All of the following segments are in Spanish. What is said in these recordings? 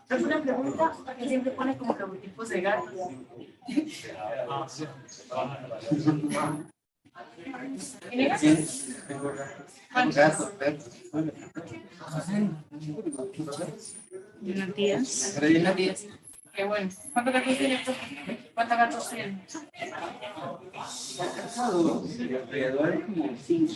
¿Alguna pregunta? Porque siempre pone como logotipos de gatos. Unos 10. Qué bueno. ¿Cuántos gatos tiene? ¿Cuántos gatos tiene? Alrededor como 5.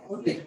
Okay.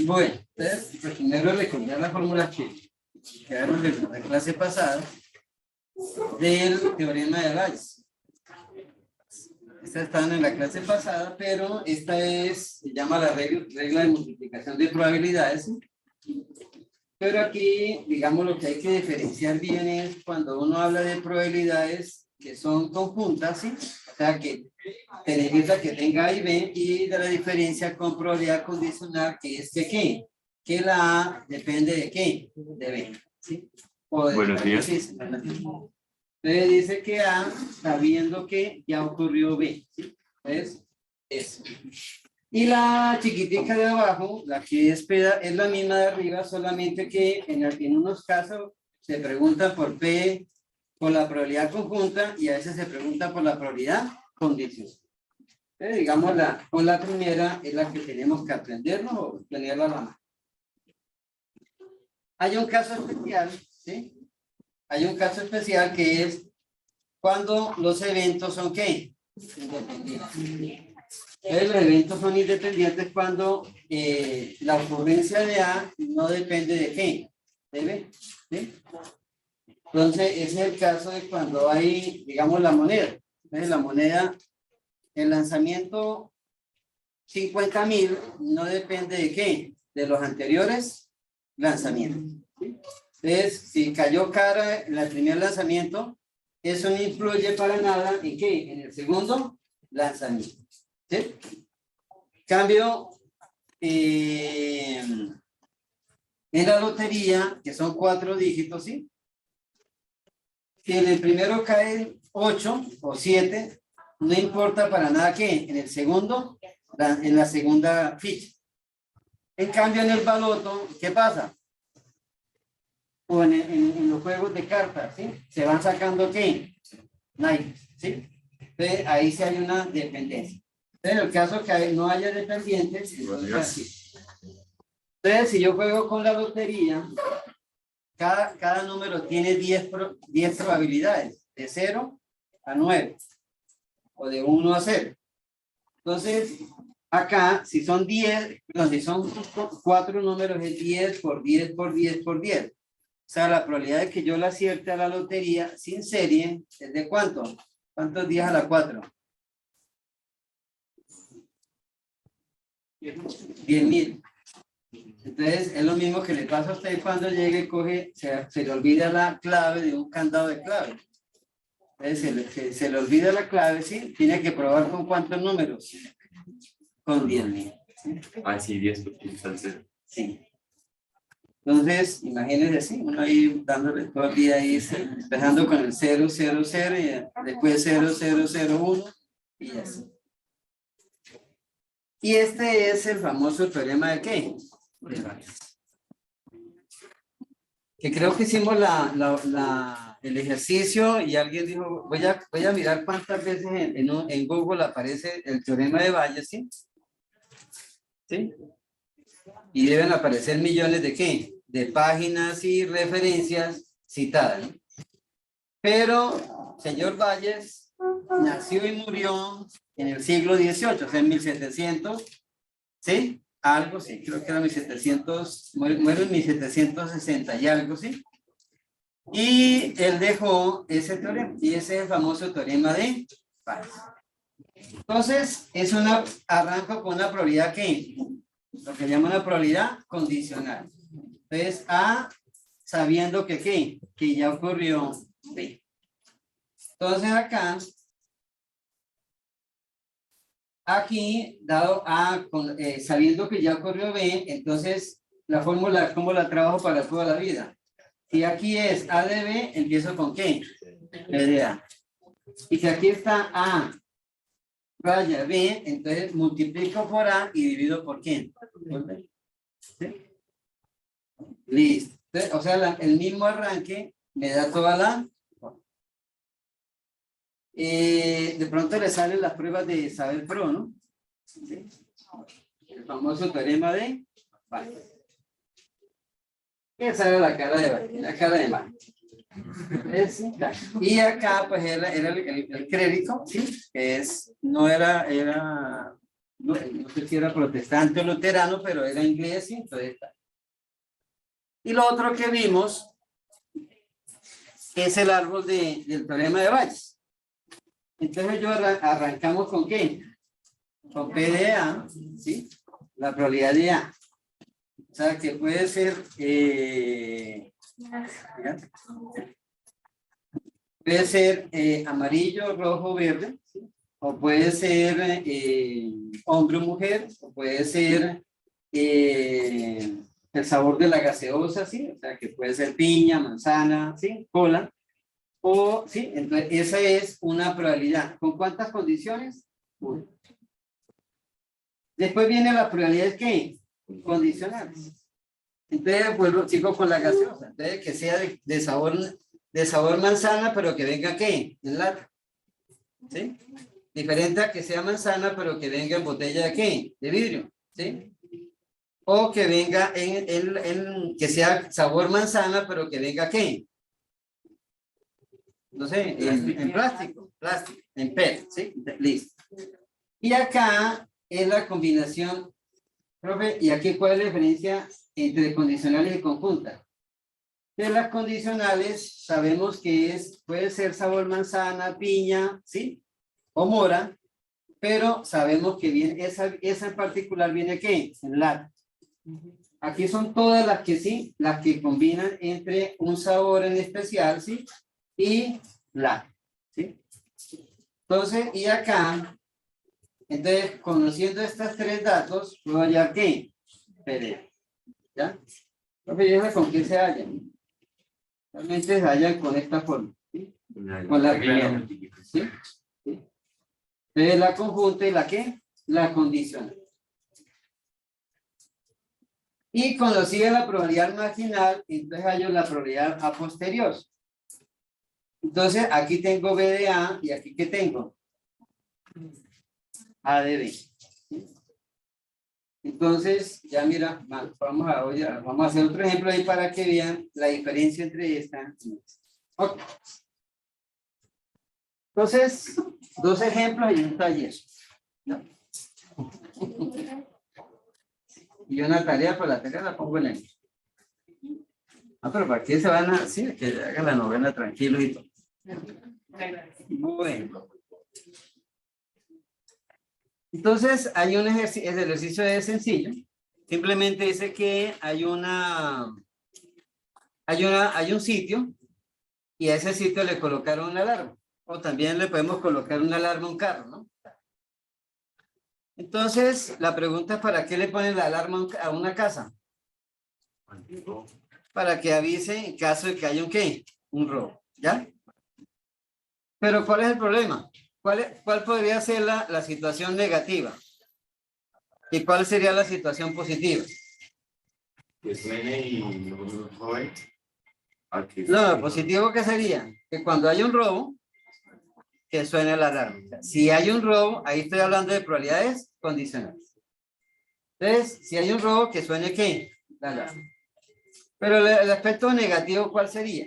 Bueno, entonces, primero recordar la fórmula que quedaron de la clase pasada del teorema de Bayes. Estas estaban en la clase pasada, pero esta se llama la regla de multiplicación de probabilidades. Pero aquí, digamos, lo que hay que diferenciar bien es cuando uno habla de probabilidades que son conjuntas, ¿sí? O sea, que telegresa que tenga A y B, y de la diferencia con probabilidad condicional, que es que ¿qué? Que la A depende de ¿qué? De B, ¿sí? Buenos días. Entonces dice que A, sabiendo que ya ocurrió B, ¿sí? Entonces, eso. Y la chiquitica de abajo, la que es la misma de arriba, solamente que en unos casos se pregunta por P, por la probabilidad conjunta, y a veces se pregunta por la probabilidad condicional. Digamos, con la primera es la que tenemos que aprendernos o tenerla a la mano. Hay un caso especial, ¿sí? Hay un caso especial que es cuando los eventos son ¿qué? Independientes. Los eventos son independientes cuando la ocurrencia de A no depende de qué, de B, ¿sí? Entonces, ese es el caso de cuando hay, digamos, la moneda. Entonces, la moneda, el lanzamiento 50,000 no depende de qué, de los anteriores lanzamientos, ¿sí? Entonces, si cayó cara en el primer lanzamiento, eso no influye para nada en qué, en el segundo lanzamiento, ¿sí? Cambio, en la lotería, que son 4 dígitos, ¿sí? Si en el primero cae 8 o 7, no importa para nada que en el segundo, en la segunda ficha. En cambio, en el baloto, ¿qué pasa? O en los juegos de cartas, ¿sí? Se van sacando ¿qué? Naipes, ¿sí? Entonces, ahí sí hay una dependencia. Entonces, en el caso que no haya dependientes, entonces así. Entonces, si yo juego con la lotería, cada número tiene 10 probabilidades, de 0 a 9, o de 1 a 0. Entonces, acá, si son 10, no, si son 4 números, es 10 por 10 por 10 por 10. O sea, la probabilidad de que yo la acierte a la lotería sin serie es de ¿cuánto? ¿Cuántos días a la 4? 10.000. Entonces, es lo mismo que le pasa a usted cuando llegue y coge, se le olvida la clave de un candado de clave. Entonces, se le olvida la clave, ¿sí? Tiene que probar con ¿cuántos números? Con 10.000. Ah, sí, 10 entonces. Sí. Entonces, imagínense así, uno ahí dándole todo el día ahí, empezando con el 0, 0, 0, y después 0, 0, 0, 1, y así. Y este es el famoso teorema de ¿qué? De Bayes. Que creo que hicimos el ejercicio y alguien dijo, voy a mirar cuántas veces en Google aparece el teorema de Bayes, ¿sí? ¿Sí? Y deben aparecer millones de ¿qué? De páginas y referencias citadas, ¿no? Pero señor Bayes nació y murió en el siglo XVIII, o sea, en 1700, ¿sí? Algo, sí, creo que era 1700, muere en 1760 y algo, ¿sí? Y él dejó ese teorema, y ese es el famoso teorema de Bayes. Entonces, arranco con una probabilidad que, lo que llama una probabilidad condicional. Entonces, A, sabiendo que ¿qué? Que ya ocurrió B. Entonces, acá, aquí, dado A, sabiendo que ya ocurrió B, entonces, la fórmula, ¿cómo la trabajo para toda la vida? Si aquí es A de B, empiezo con ¿qué? B de A. Y si aquí está A, raya B, entonces multiplico por A y divido por ¿quién? Por B. ¿Sí? Listo. Entonces, o sea, el mismo arranque me da toda la... de pronto le salen las pruebas de Isabel Pro, ¿no? ¿Sí? El famoso teorema de Bayes. Esa era la cara de Bayes, la cara de Bayes. Y acá pues era el crédito, ¿sí? Que es, no sé si era protestante o luterano, pero era inglés, ¿sí? Entonces, y lo otro que vimos es el árbol del teorema de Bayes. Entonces arrancamos con ¿qué? Con P de A, ¿sí? La probabilidad de A. O sea, que puede ser amarillo, rojo, verde, ¿sí? O puede ser hombre o mujer, o puede ser el sabor de la gaseosa, ¿sí? O sea, que puede ser piña, manzana, ¿sí? Cola. O, ¿sí? Entonces, esa es una probabilidad. ¿Con cuántas condiciones? Una. Después viene la probabilidad ¿qué? Condicionales. Entonces, pues sigo con la gaseosa. Entonces, que sea de sabor manzana, pero que venga ¿qué? En lata. ¿Sí? Diferente a que sea manzana, pero que venga en botella de ¿qué? De vidrio. ¿Sí? O que venga que sea sabor manzana, pero que venga ¿qué? No sé, en plástico, en PET, ¿sí? Listo. Y acá es la combinación, profe, y aquí cuál es la diferencia entre condicionales y conjuntas. De las condicionales sabemos que puede ser sabor manzana, piña, ¿sí? O mora, pero sabemos que viene, esa en particular viene ¿qué? En lata. Aquí son todas las que sí, las que combinan entre un sabor en especial, ¿sí? Y lata, ¿sí? Entonces, y acá, entonces, conociendo estos tres datos, puedo hallar ¿qué? PD. ¿Ya? Entonces, ¿ya con qué se hallan? Realmente se hallan con esta forma, ¿sí? Con la primera, ¿sí? ¿Sí? Entonces la conjunta y la ¿qué? La condicional. Y cuando sigue la probabilidad marginal, entonces hallo la probabilidad a posterior. Entonces aquí tengo B de A y aquí ¿qué tengo? A de B. Entonces, ya mira, vamos a hacer otro ejemplo ahí para que vean la diferencia entre esta y esta. Ok. Entonces, dos ejemplos y un taller. ¿No? Y una tarea, pues la tarea la pongo en el. Ah, pero ¿para qué se van a...? Sí, que hagan la novela tranquilo y todo. Bueno. Entonces, hay un ejercicio, el ejercicio es sencillo. Simplemente dice que hay un sitio y a ese sitio le colocaron una alarma. O también le podemos colocar una alarma a un carro, ¿no? Entonces, la pregunta es ¿para qué le ponen la alarma a una casa? Para que avise en caso de que haya un ¿qué? Un robo, ¿ya? Pero ¿cuál es el problema? ¿Cuál podría ser la situación negativa? ¿Y cuál sería la situación positiva? Que suene y no joven. No, positivo ¿qué sería? Que cuando hay un robo, que suene la alarma. Si hay un robo, ahí estoy hablando de probabilidades condicionales. Entonces, si hay un robo, que suene ¿qué? La alarma. Pero el aspecto negativo, ¿cuál sería?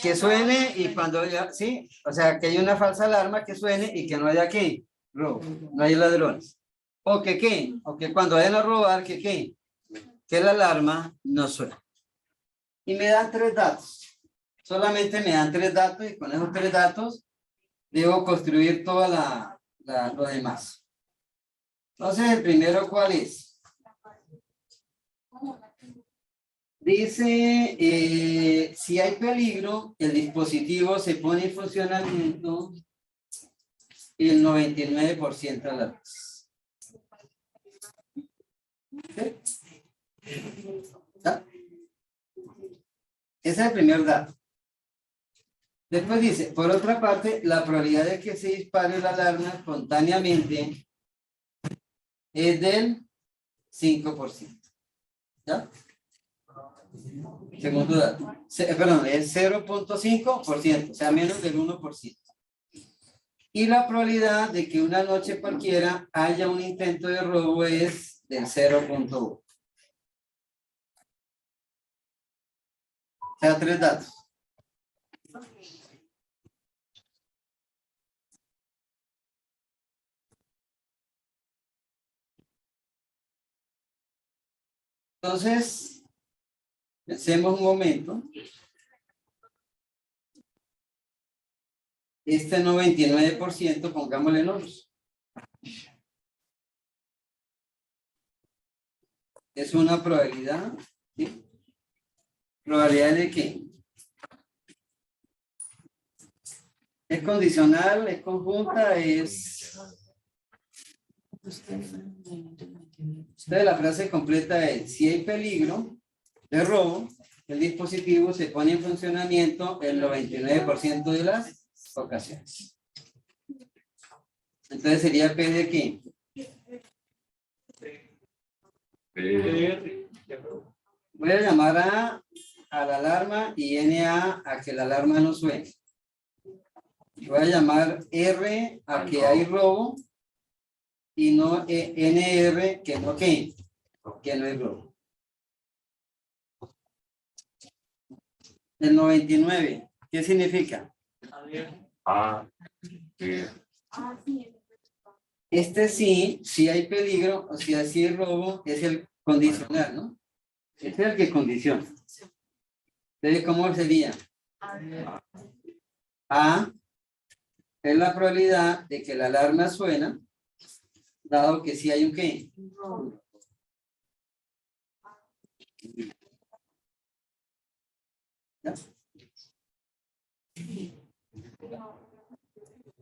Que suene y cuando ya, sí, o sea, que hay una falsa alarma que suene y que no haya ¿qué? Robo, no hay ladrones. O que ¿qué? O que cuando vayan a robar, que ¿qué? Que la alarma no suena. Y me dan 3 datos. Solamente me dan 3 datos y con esos 3 datos debo construir toda lo demás. Entonces, el primero, ¿cuál es? Dice, si hay peligro, el dispositivo se pone en funcionamiento el 99% de las veces. ¿Está? Ese es el primer dato. Después dice, por otra parte, la probabilidad de que se dispare la alarma espontáneamente es del 5%. ¿Ya? Segundo dato. Perdón, es 0.5%, o sea, menos del 1%. Y la probabilidad de que una noche cualquiera haya un intento de robo es del 0.1. O sea, 3 datos. Entonces, pensemos un momento. Este 99%, pongámosle números. Es una probabilidad, ¿sí? ¿Probabilidad de qué? ¿Es condicional? ¿Es conjunta? ¿Es...? Entonces la frase completa es, si hay peligro de robo, el dispositivo se pone en funcionamiento el 99% de las ocasiones. Entonces sería P de qué? Voy a llamar a la alarma y NA a que la alarma no suene. Voy a llamar R a que hay robo y no NR que no hay robo. El 99, ¿qué significa? Este sí, si hay peligro o si así hay robo, es el condicional, ¿no? Este es el que condiciona. Entonces, ¿cómo sería? A es la probabilidad de que la alarma suena, dado que sí hay un ¿qué? ¿Ya?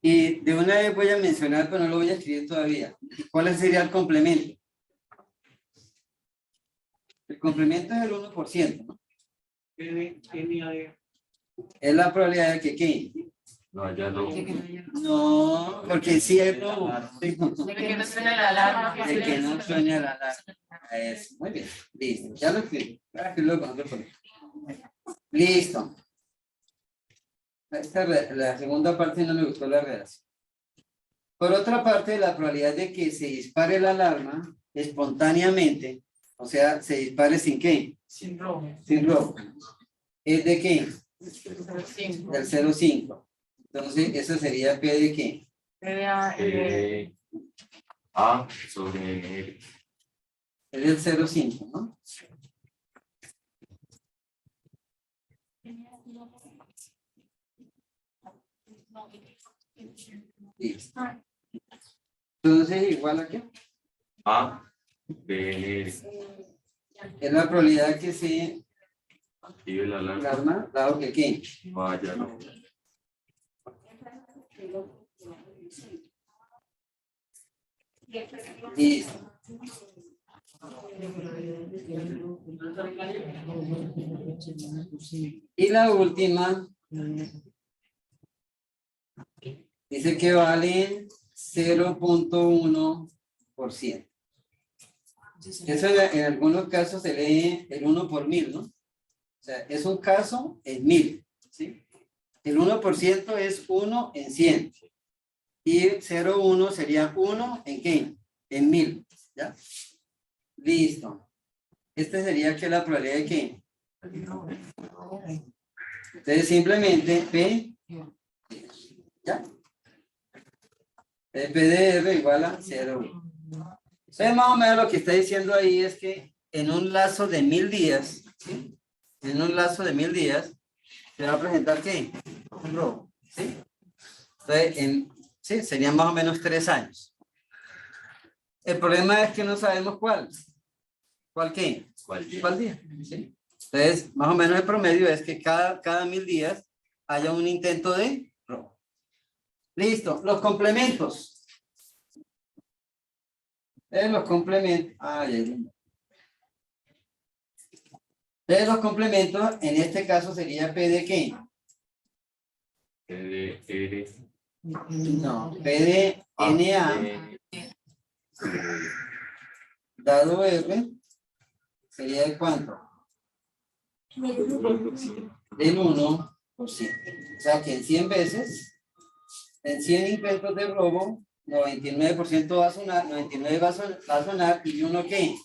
Y de una vez voy a mencionar, pero no lo voy a escribir todavía. ¿Cuál sería el complemento? El complemento es el 1%, ¿no? Es la probabilidad de que ¿qué? no haya robo. No, porque si es robo. De que no suene la alarma. De que no suene la alarma. Eso, muy bien. Listo. Ya lo escribí. Voy a escribirlo con otro color. Listo. La segunda parte no me gustó la redacción. Por otra parte, la probabilidad de que se dispare la alarma espontáneamente, o sea, se dispare sin qué, Sin robo. sin robo, es de qué, 5. del 0,5. Entonces, eso sería P de qué, A sobre N. es del 0,5, ¿no? Listo. Entonces, igual a qué, A de N. es la probabilidad que se Active la alarma. alarma, dado que qué, No haya robo. listo. Y la última dice que valen 0,1%. Eso en algunos casos se lee el 1 por 1000, ¿no? O sea, es un caso en 1000, ¿sí? El 1% es 1 en 100. Y 0,1 sería 1 en ¿qué? En 1000, ¿ya? Listo. Este sería que la probabilidad de ¿qué? Entonces simplemente P, ¿ya? P de R igual a 0,1. Entonces más o menos lo que está diciendo ahí es que en un lazo de 1000 días, ¿sí? En un lazo de 1000 días, se va a presentar ¿qué? Un robo, ¿sí? Entonces, sí, serían más o menos 3 años. El problema es que no sabemos cuál. ¿Cuál qué? ¿Cuál día? ¿Sí? Entonces, más o menos el promedio es que cada 1000 días haya un intento de robo. Listo, los complementos. Los complementos. De los complementos, en este caso sería P de ¿qué? P de R. No, P de NA dado R sería de ¿cuánto? Del 1%. O sea que en 100 veces, en 100 intentos de robo, 99% va a sonar, 99 va a sonar y uno ¿qué?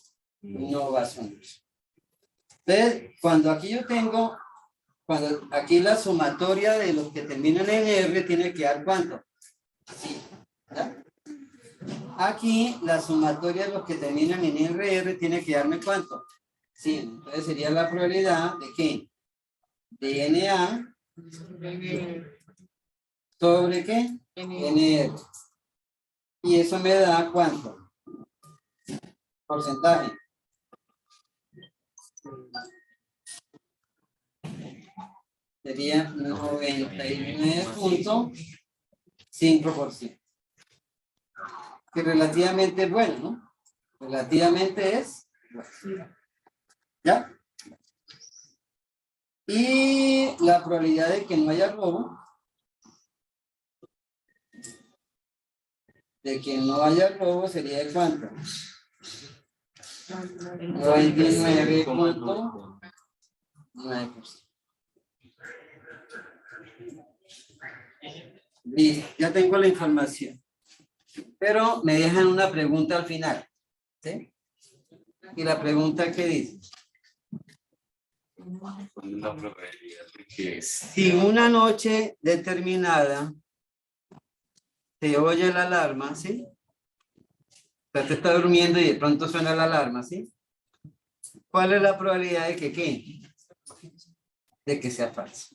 No va a sonar. Entonces, cuando aquí yo tengo, cuando aquí la sumatoria de los que terminan en R tiene que dar ¿cuánto? Sí, ¿ya? Aquí la sumatoria de los que terminan en RR tiene que darme ¿cuánto? Sí, entonces sería la probabilidad de ¿qué? De NA sobre ¿qué? NR. Y eso me da ¿cuánto? Porcentaje. Sería 99.5%. Que relativamente es bueno, ¿no? Relativamente es bueno. ¿Ya? Y la probabilidad de que no haya robo, sería de ¿cuánto? 99.9%. Listo, ya tengo la información. Pero me dejan una pregunta al final. ¿Sí? Y la pregunta que dice. La probabilidad de que Si una noche determinada se oye la alarma, ¿sí? O sea, te está durmiendo y de pronto suena la alarma, ¿sí? ¿Cuál es la probabilidad de que qué? De que sea falso.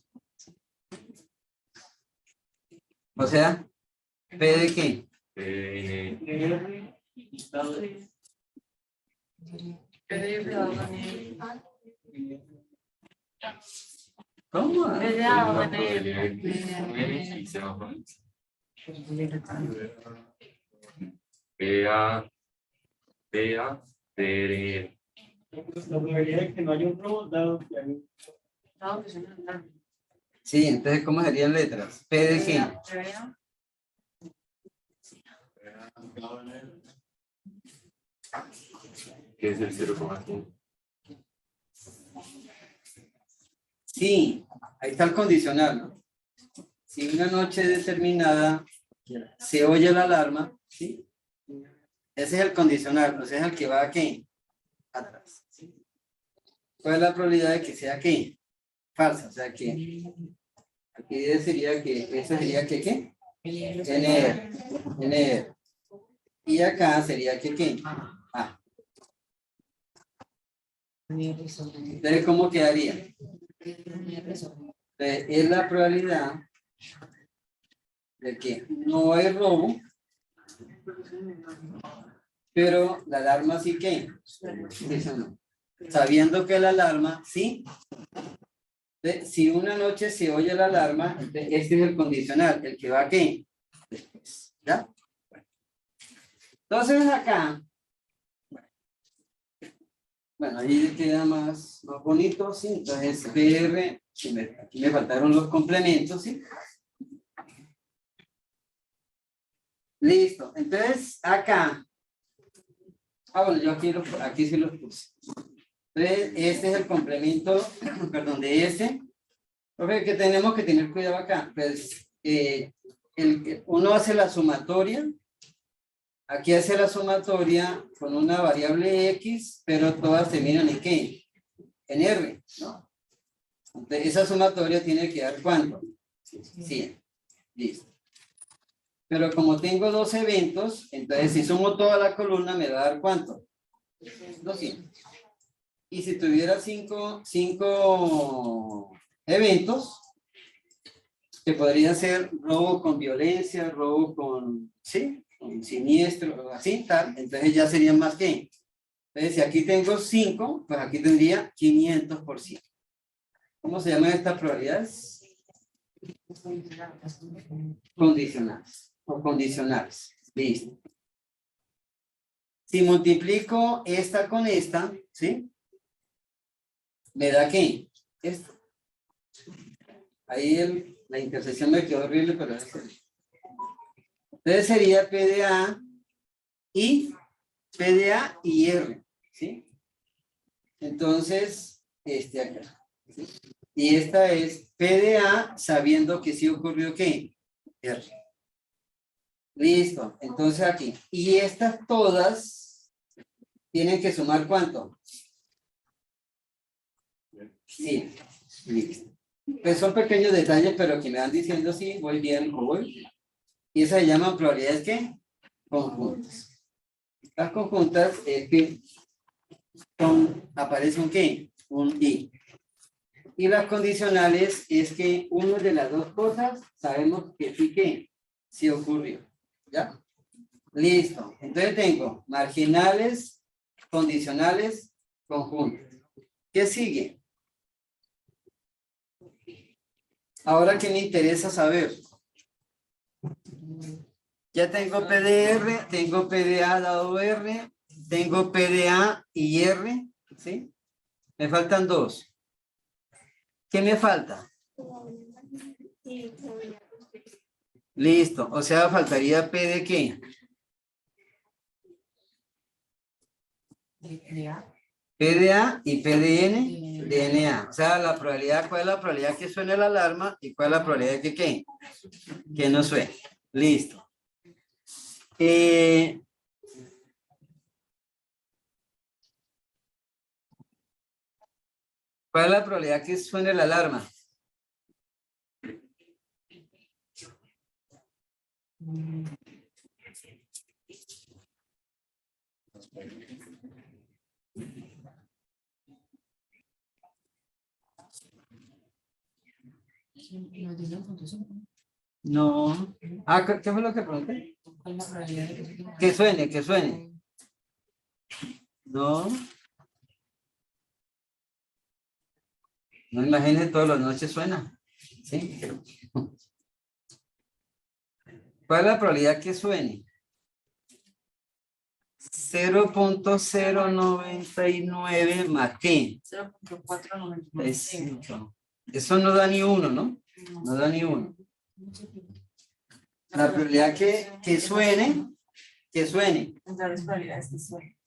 O sea, P de qué? ¿Cómo? No, que suena la alarma. Sí, entonces, ¿cómo serían letras? P de qué? ¿Qué es el 0,5? Sí, ahí está el condicional, ¿no? Si una noche determinada se oye la alarma, ¿sí? Ese es el condicional, o sea, es el que va aquí, atrás. ¿Sí? ¿Cuál es la probabilidad de que sea qué? Falsa, o sea que aquí sería que, esa sería que qué? NR. Y acá sería que qué? A. Entonces, ¿cómo quedaría? Es la probabilidad de que no hay robo, pero la alarma sí que, eso no. Sabiendo que la alarma sí, si una noche se oye la alarma, este es el condicional, el que va aquí, después, ¿ya? Entonces acá, bueno, ahí queda más bonito, sí, entonces PR, aquí me faltaron los complementos, sí. Listo, entonces acá, bueno, yo aquí sí los puse. Entonces, este es el complemento, perdón, de este. Profe, que tenemos que tener cuidado acá. Pues, uno hace la sumatoria. Aquí hace la sumatoria con una variable X, pero todas terminan en ¿qué? En R, ¿no? Entonces, esa sumatoria tiene que dar ¿cuánto? 100. Listo. Pero como tengo dos eventos, entonces si sumo toda la columna me va a dar ¿cuánto? 200. Y si tuviera cinco eventos, que podrían ser robo con violencia, robo con, ¿sí? Con siniestro, así, tal, entonces ya serían más que. Entonces, si aquí tengo 5, pues aquí tendría 500%. ¿Cómo se llaman estas probabilidades? Condicionales o condicionales. Listo. Si multiplico esta con esta, ¿sí? ¿Me da qué? Esto. Ahí la intersección me quedó horrible, pero es entonces sería PDA y R, ¿sí? Entonces, acá. ¿Sí? Y esta es PDA sabiendo que sí ocurrió ¿qué? R. Listo, entonces aquí. Y estas todas tienen que sumar ¿cuánto? Sí, listo. Pues son pequeños detalles, pero que me van diciendo si voy bien o voy. Y esas se llaman probabilidades ¿qué? Conjuntas. Las conjuntas es que aparece un ¿qué? Un I. Y las condicionales es que una de las dos cosas sabemos que sí que sí ocurrió. ¿Ya? Listo. Entonces tengo marginales, condicionales, conjuntos. ¿Qué sigue? Ahora, ¿qué me interesa saber? Ya tengo PDR, tengo PDA dado R, tengo PDA y R, ¿sí? Me faltan dos. ¿Qué me falta? Listo, o sea, faltaría P de qué? PDA y PDN, DNA. O sea, la probabilidad, ¿cuál es la probabilidad que suene la alarma y cuál es la probabilidad de que qué? Que no suene. Listo. ¿Cuál es la probabilidad que suene la alarma? No. Ah, ¿qué fue lo que pregunté? Que suene, que suene. No. No imagínense, todas las noches suena. ¿Sí? ¿Cuál es la probabilidad que suene? 0.099 más qué? 0.495. Eso no da ni uno, ¿no? No da ni uno. La probabilidad que suene. Entonces, probabilidades que suene.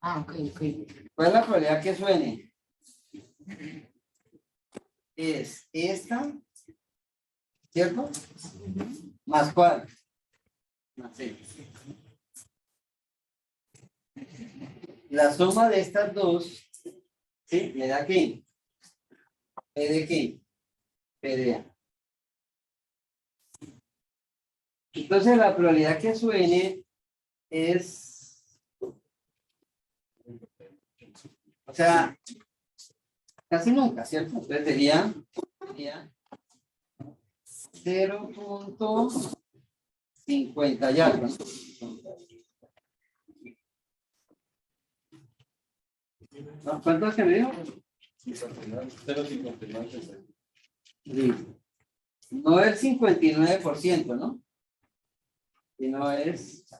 Ah, ok. ¿Cuál es la probabilidad que suene? Es esta, ¿cierto? ¿Más cuál? Más esta. La suma de estas dos, ¿sí? Me da ¿qué? ¿P de qué? P de A. Entonces la probabilidad que suene es, o sea, casi nunca, ¿cierto? Entonces sería 0.50 y algo, ¿no? ¿Cuánto se me dio? Sí. No es 59%, ¿no? Sino es... O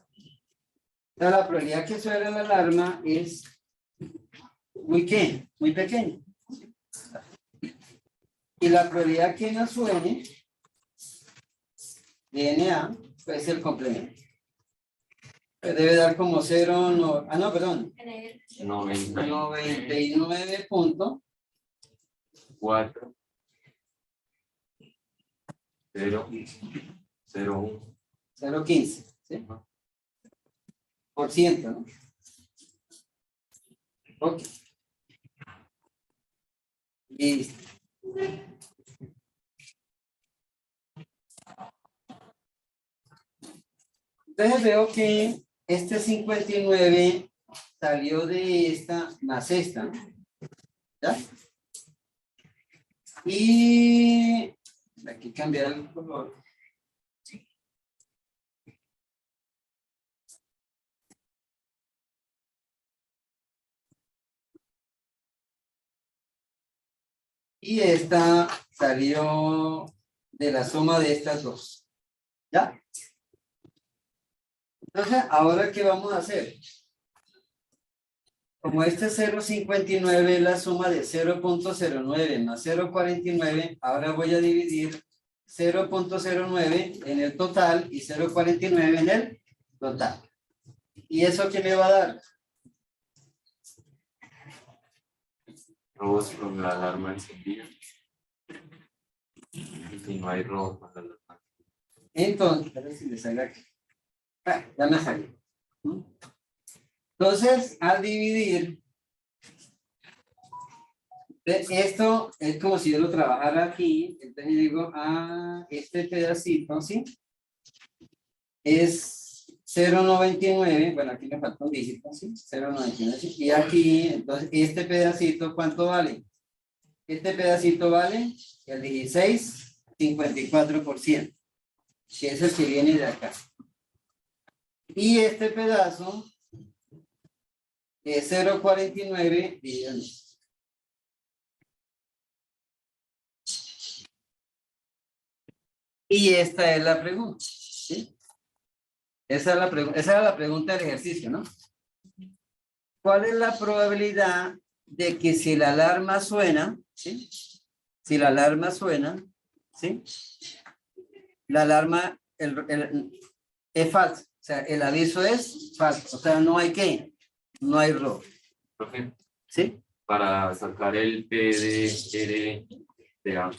sea, la probabilidad que suene la alarma es muy ¿qué? Muy pequeña. Y la probabilidad que no suene, DNA, pues es el complemento. Pues debe dar como 0, no, no, perdón. 99.4 0.15, ¿sí? Por ciento, ¿no? Ok. Listo. Entonces veo que este 59 salió de esta más esta, ¿no? ¿Ya? Y aquí cambiar el color. Y esta salió de la suma de estas dos. ¿Ya? Entonces, ¿ahora qué vamos a hacer? Como este 0.59 es la suma de 0.09 más 0.49, ahora voy a dividir 0.09 en el total y 0.49 en el total. ¿Y eso qué me va a dar? Robos con la alarma encendida. Si no hay robos con la alarma. Entonces, a ver si me sale aquí. Ah, ya me salió. Entonces, al dividir, esto es como si yo lo trabajara aquí. Entonces yo digo, este pedacito, ¿sí? Es 0.99, bueno, aquí me falta un dígito, ¿sí? 0.99, ¿sí? Y aquí, entonces, este pedacito, ¿cuánto vale? Este pedacito vale el 16.54%, que es el que viene de acá. Y este pedazo es 0.49 billones. Y esta es la pregunta, ¿sí? Esa era la pregunta del ejercicio, ¿no? ¿Cuál es la probabilidad de que si la alarma suena, ¿sí? Si la alarma suena, ¿sí? La alarma es falsa, o sea, el aviso es falso, o sea, no hay ¿qué? No hay robo. Profe, ¿Sí? para sacar el P de A,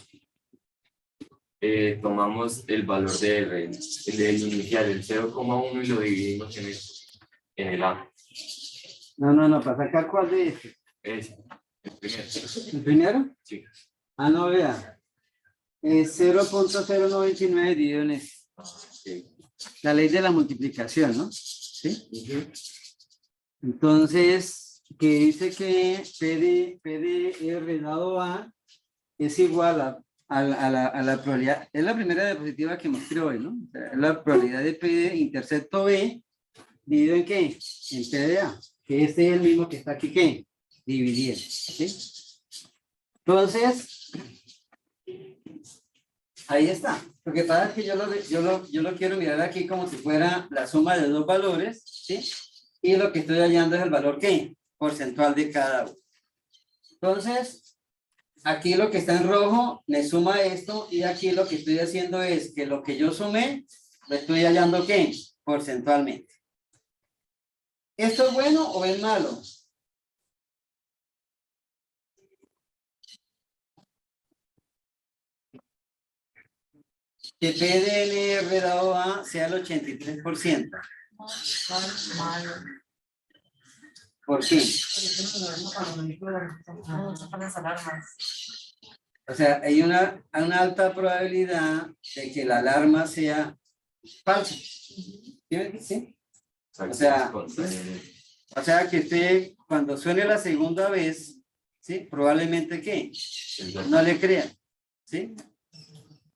tomamos el valor de R, el inicial, el 0,1 y lo dividimos en el A. No, para sacar ¿cuál de estos? Ese, el primero. ¿El primero? Sí. No, vea. Es 0.099 dividido en este. Sí. La ley de la multiplicación, ¿no? ¿Sí? Entonces, que dice que P de R dado A es igual a la probabilidad, es la primera diapositiva que mostré hoy, ¿no? O sea, es la probabilidad de P de intercepto B dividido en ¿qué? En P de A, que este es el mismo que está aquí, ¿qué? Dividiendo, ¿sí? Entonces, ahí está. Lo que pasa es que yo lo quiero mirar aquí como si fuera la suma de dos valores, ¿sí? Y lo que estoy hallando es el valor, ¿qué? Porcentual de cada uno. Entonces, aquí lo que está en rojo me suma esto y aquí lo que estoy haciendo es que lo que yo sumé, lo estoy hallando ¿qué? Porcentualmente. ¿Esto es bueno o es malo? Que P de NR dado A sea el 83%. Malo. ¿Por qué? Con las alarmas. O sea, hay una alta probabilidad de que la alarma sea falsa. ¿Sí? ¿Sí? O sea que usted cuando suene la segunda vez, ¿sí? Probablemente ¿qué? No le crean. ¿Sí?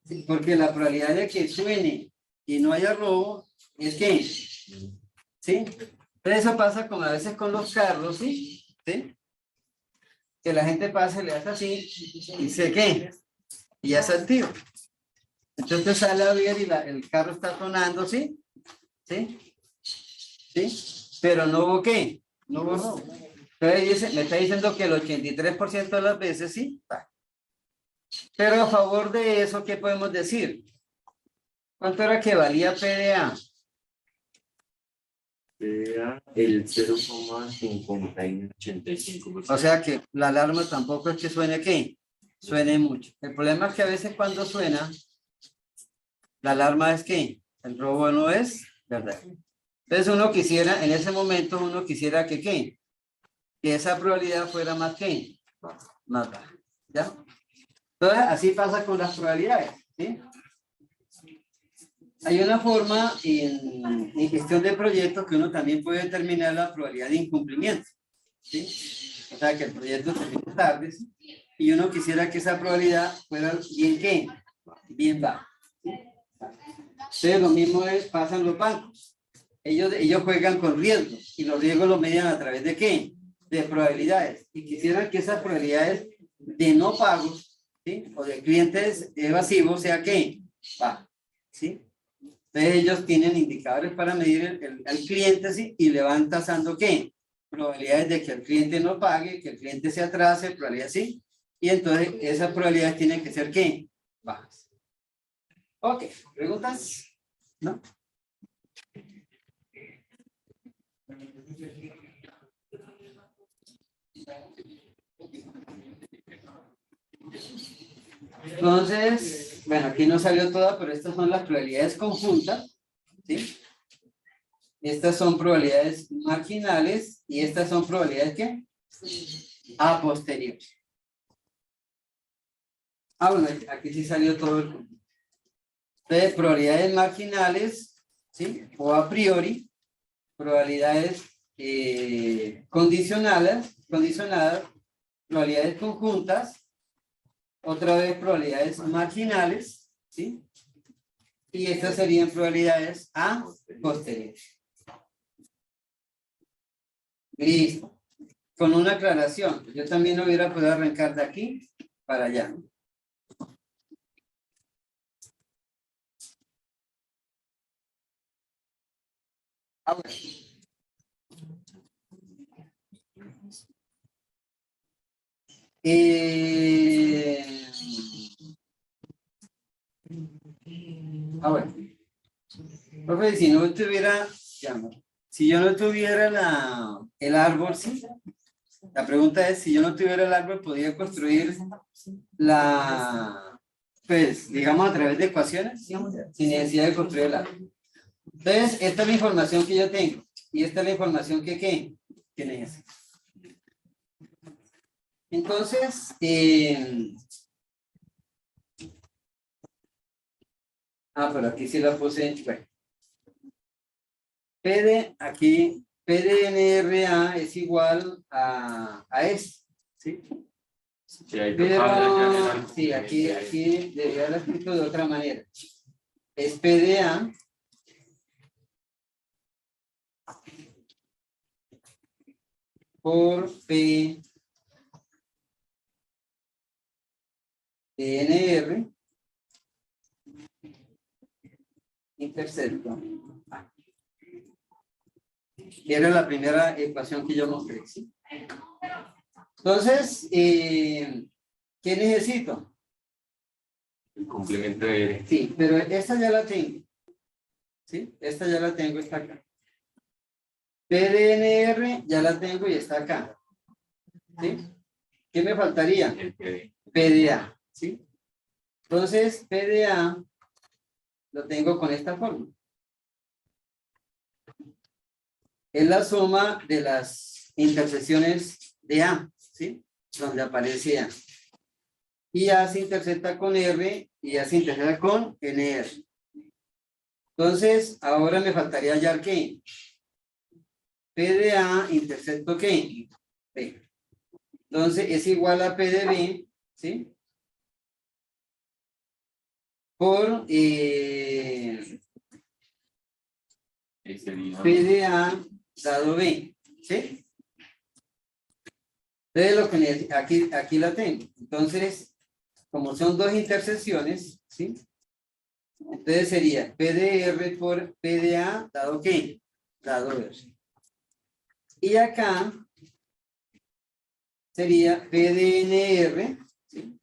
Sí, porque la probabilidad de que suene y no haya robo es que, ¿sí? Pero eso pasa como a veces con los carros, ¿sí? ¿Sí? Que la gente pasa y le hace así y dice ¿qué? Y ya está el tiro. Entonces sale a ver y el carro está sonando, ¿sí? ¿Sí? ¿Sí? Pero no hubo ¿qué? No hubo robo. Entonces me está diciendo que el 83% de las veces sí. Pero a favor de eso, ¿qué podemos decir? ¿Cuánto era que valía PDA? El 0,85%. O sea que la alarma tampoco es que suene ¿qué? Suene mucho. El problema es que a veces cuando suena, la alarma es que el robo no es verdad. Entonces uno quisiera, en ese momento uno quisiera que ¿qué? Que esa probabilidad fuera más ¿qué? Más baja. ¿Ya? Entonces así pasa con las probabilidades. ¿Sí? Hay una forma en gestión de proyectos que uno también puede determinar la probabilidad de incumplimiento. ¿Sí? O sea, que el proyecto termine tarde, ¿sí? Y uno quisiera que esa probabilidad fuera bien ¿qué? Bien baja. Entonces lo mismo pasa en los bancos. Ellos juegan con riesgos y los riesgos los medían a través de ¿qué? De probabilidades. Y quisieran que esas probabilidades de no pagos, ¿sí? O de clientes evasivos sea ¿qué? Baja. ¿Sí? Entonces ellos tienen indicadores para medir al cliente, ¿sí? Y le van tasando ¿qué? Probabilidades de que el cliente no pague, que el cliente se atrase, probabilidades ¿sí? Y entonces esas probabilidades tienen que ser ¿qué? Bajas. Ok, ¿preguntas? ¿No? Entonces, bueno, aquí no salió toda, pero estas son las probabilidades conjuntas, ¿sí? Estas son probabilidades marginales y estas son probabilidades ¿qué? A posteriori. Ah, bueno, aquí sí salió todo el conjunto. Entonces, probabilidades marginales, ¿sí? O a priori, probabilidades condicionadas, probabilidades conjuntas, otra vez probabilidades marginales, ¿sí? Y estas serían probabilidades a posteriori. Listo. Con una aclaración, yo también lo hubiera podido arrancar de aquí para allá. Ah, bueno. Bueno. Profe, si no tuviera, si yo no tuviera el árbol, ¿sí? La pregunta es, si yo no tuviera el árbol, ¿podría construir pues, digamos, a través de ecuaciones? ¿Sí? Sin necesidad de construir el árbol. Entonces, esta es la información que yo tengo. Y esta es la información que, ¿qué? Que necesito. Entonces, pero aquí sí la puse, bueno. Aquí, PDNRA es igual a S, ¿sí? Sí, hay Pero, sí, aquí debería haberlo escrito de otra manera. Es PDA por PDNR intercepto. Era la primera ecuación que yo mostré, ¿sí? Entonces, ¿Qué necesito? El complemento de Sí, pero esta ya la tengo. ¿Sí? Esta ya la tengo, está acá. PDNR ya la tengo y está acá. ¿Sí? ¿Qué me faltaría? el PD. PDA. ¿Sí? Entonces, PDA lo tengo con esta forma. Es la suma de las intersecciones de A, ¿sí? Donde aparece A. Y A se intersecta con R y A se intersecta con NR. Entonces, ahora me faltaría hallar ¿qué? PDA intersecto ¿qué? B. Entonces, es igual a PDB, ¿sí? Por Ahí sería PDA dado B, ¿sí? Entonces, lo que aquí la tengo. Entonces, como son dos intersecciones, ¿sí? Entonces sería PDR por PDA dado ¿qué? Dado R. Y acá sería PDNR, ¿sí?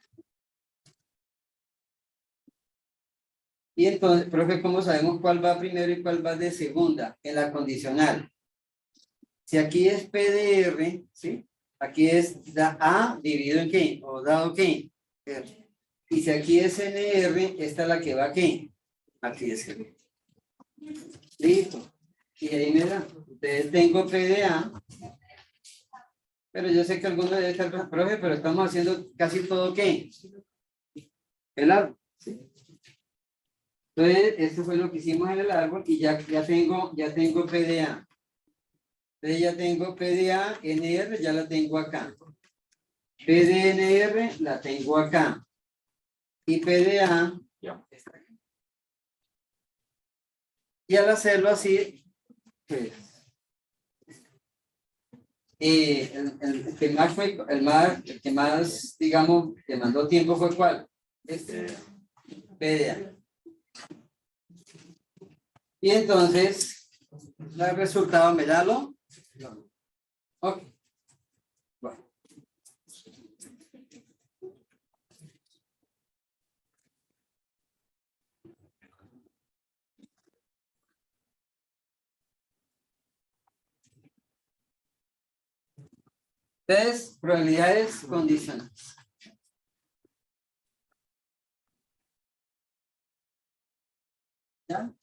Y entonces, profe, ¿cómo sabemos cuál va primero y cuál va de segunda? En la condicional. Si aquí es PDR, ¿sí? Aquí es A dividido en ¿qué? O dado ¿qué? R. Y si aquí es NR, esta es la que va aquí. Aquí es R. Listo. Y ahí me da. Entonces tengo PDA. Pero yo sé que algunos deben estar, profe, pero estamos haciendo casi todo ¿qué? El árbol. ¿Sí? Entonces, esto fue lo que hicimos en el árbol y ya tengo PDA. Entonces ya tengo PDA, NR, ya la tengo acá. PDNR la tengo acá. Y PDA ya. está acá. Y al hacerlo así, pues, el que más fue, el que más, digamos, demandó tiempo fue ¿cuál? Este. PDA. Y entonces, el resultado me da lo. Ok. Bueno. Entonces, probabilidades condicionales. ¿Ya?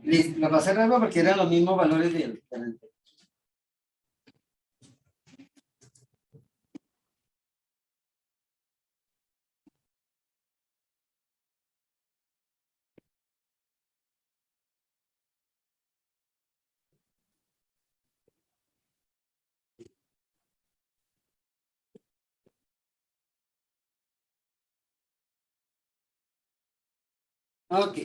Listo, lo pasé luego porque eran los mismos valores del anterior. Ok.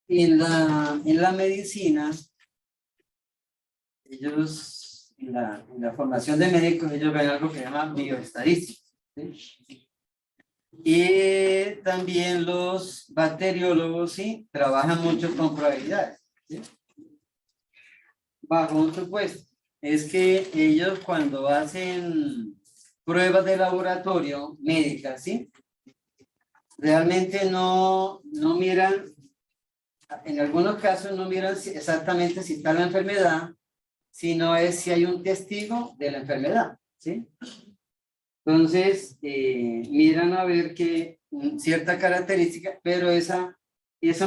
En la medicina, ellos, en la formación de médicos, ellos ven algo que se llama bioestadística. ¿Sí? Y también los bacteriólogos, sí, trabajan mucho con probabilidades. ¿Sí? Bajo un supuesto, es que ellos cuando hacen pruebas de laboratorio médicas, ¿sí? Realmente no miran, en algunos casos no miran exactamente si está la enfermedad, sino es si hay un testigo de la enfermedad, ¿sí? Entonces, miran a ver que cierta característica, pero eso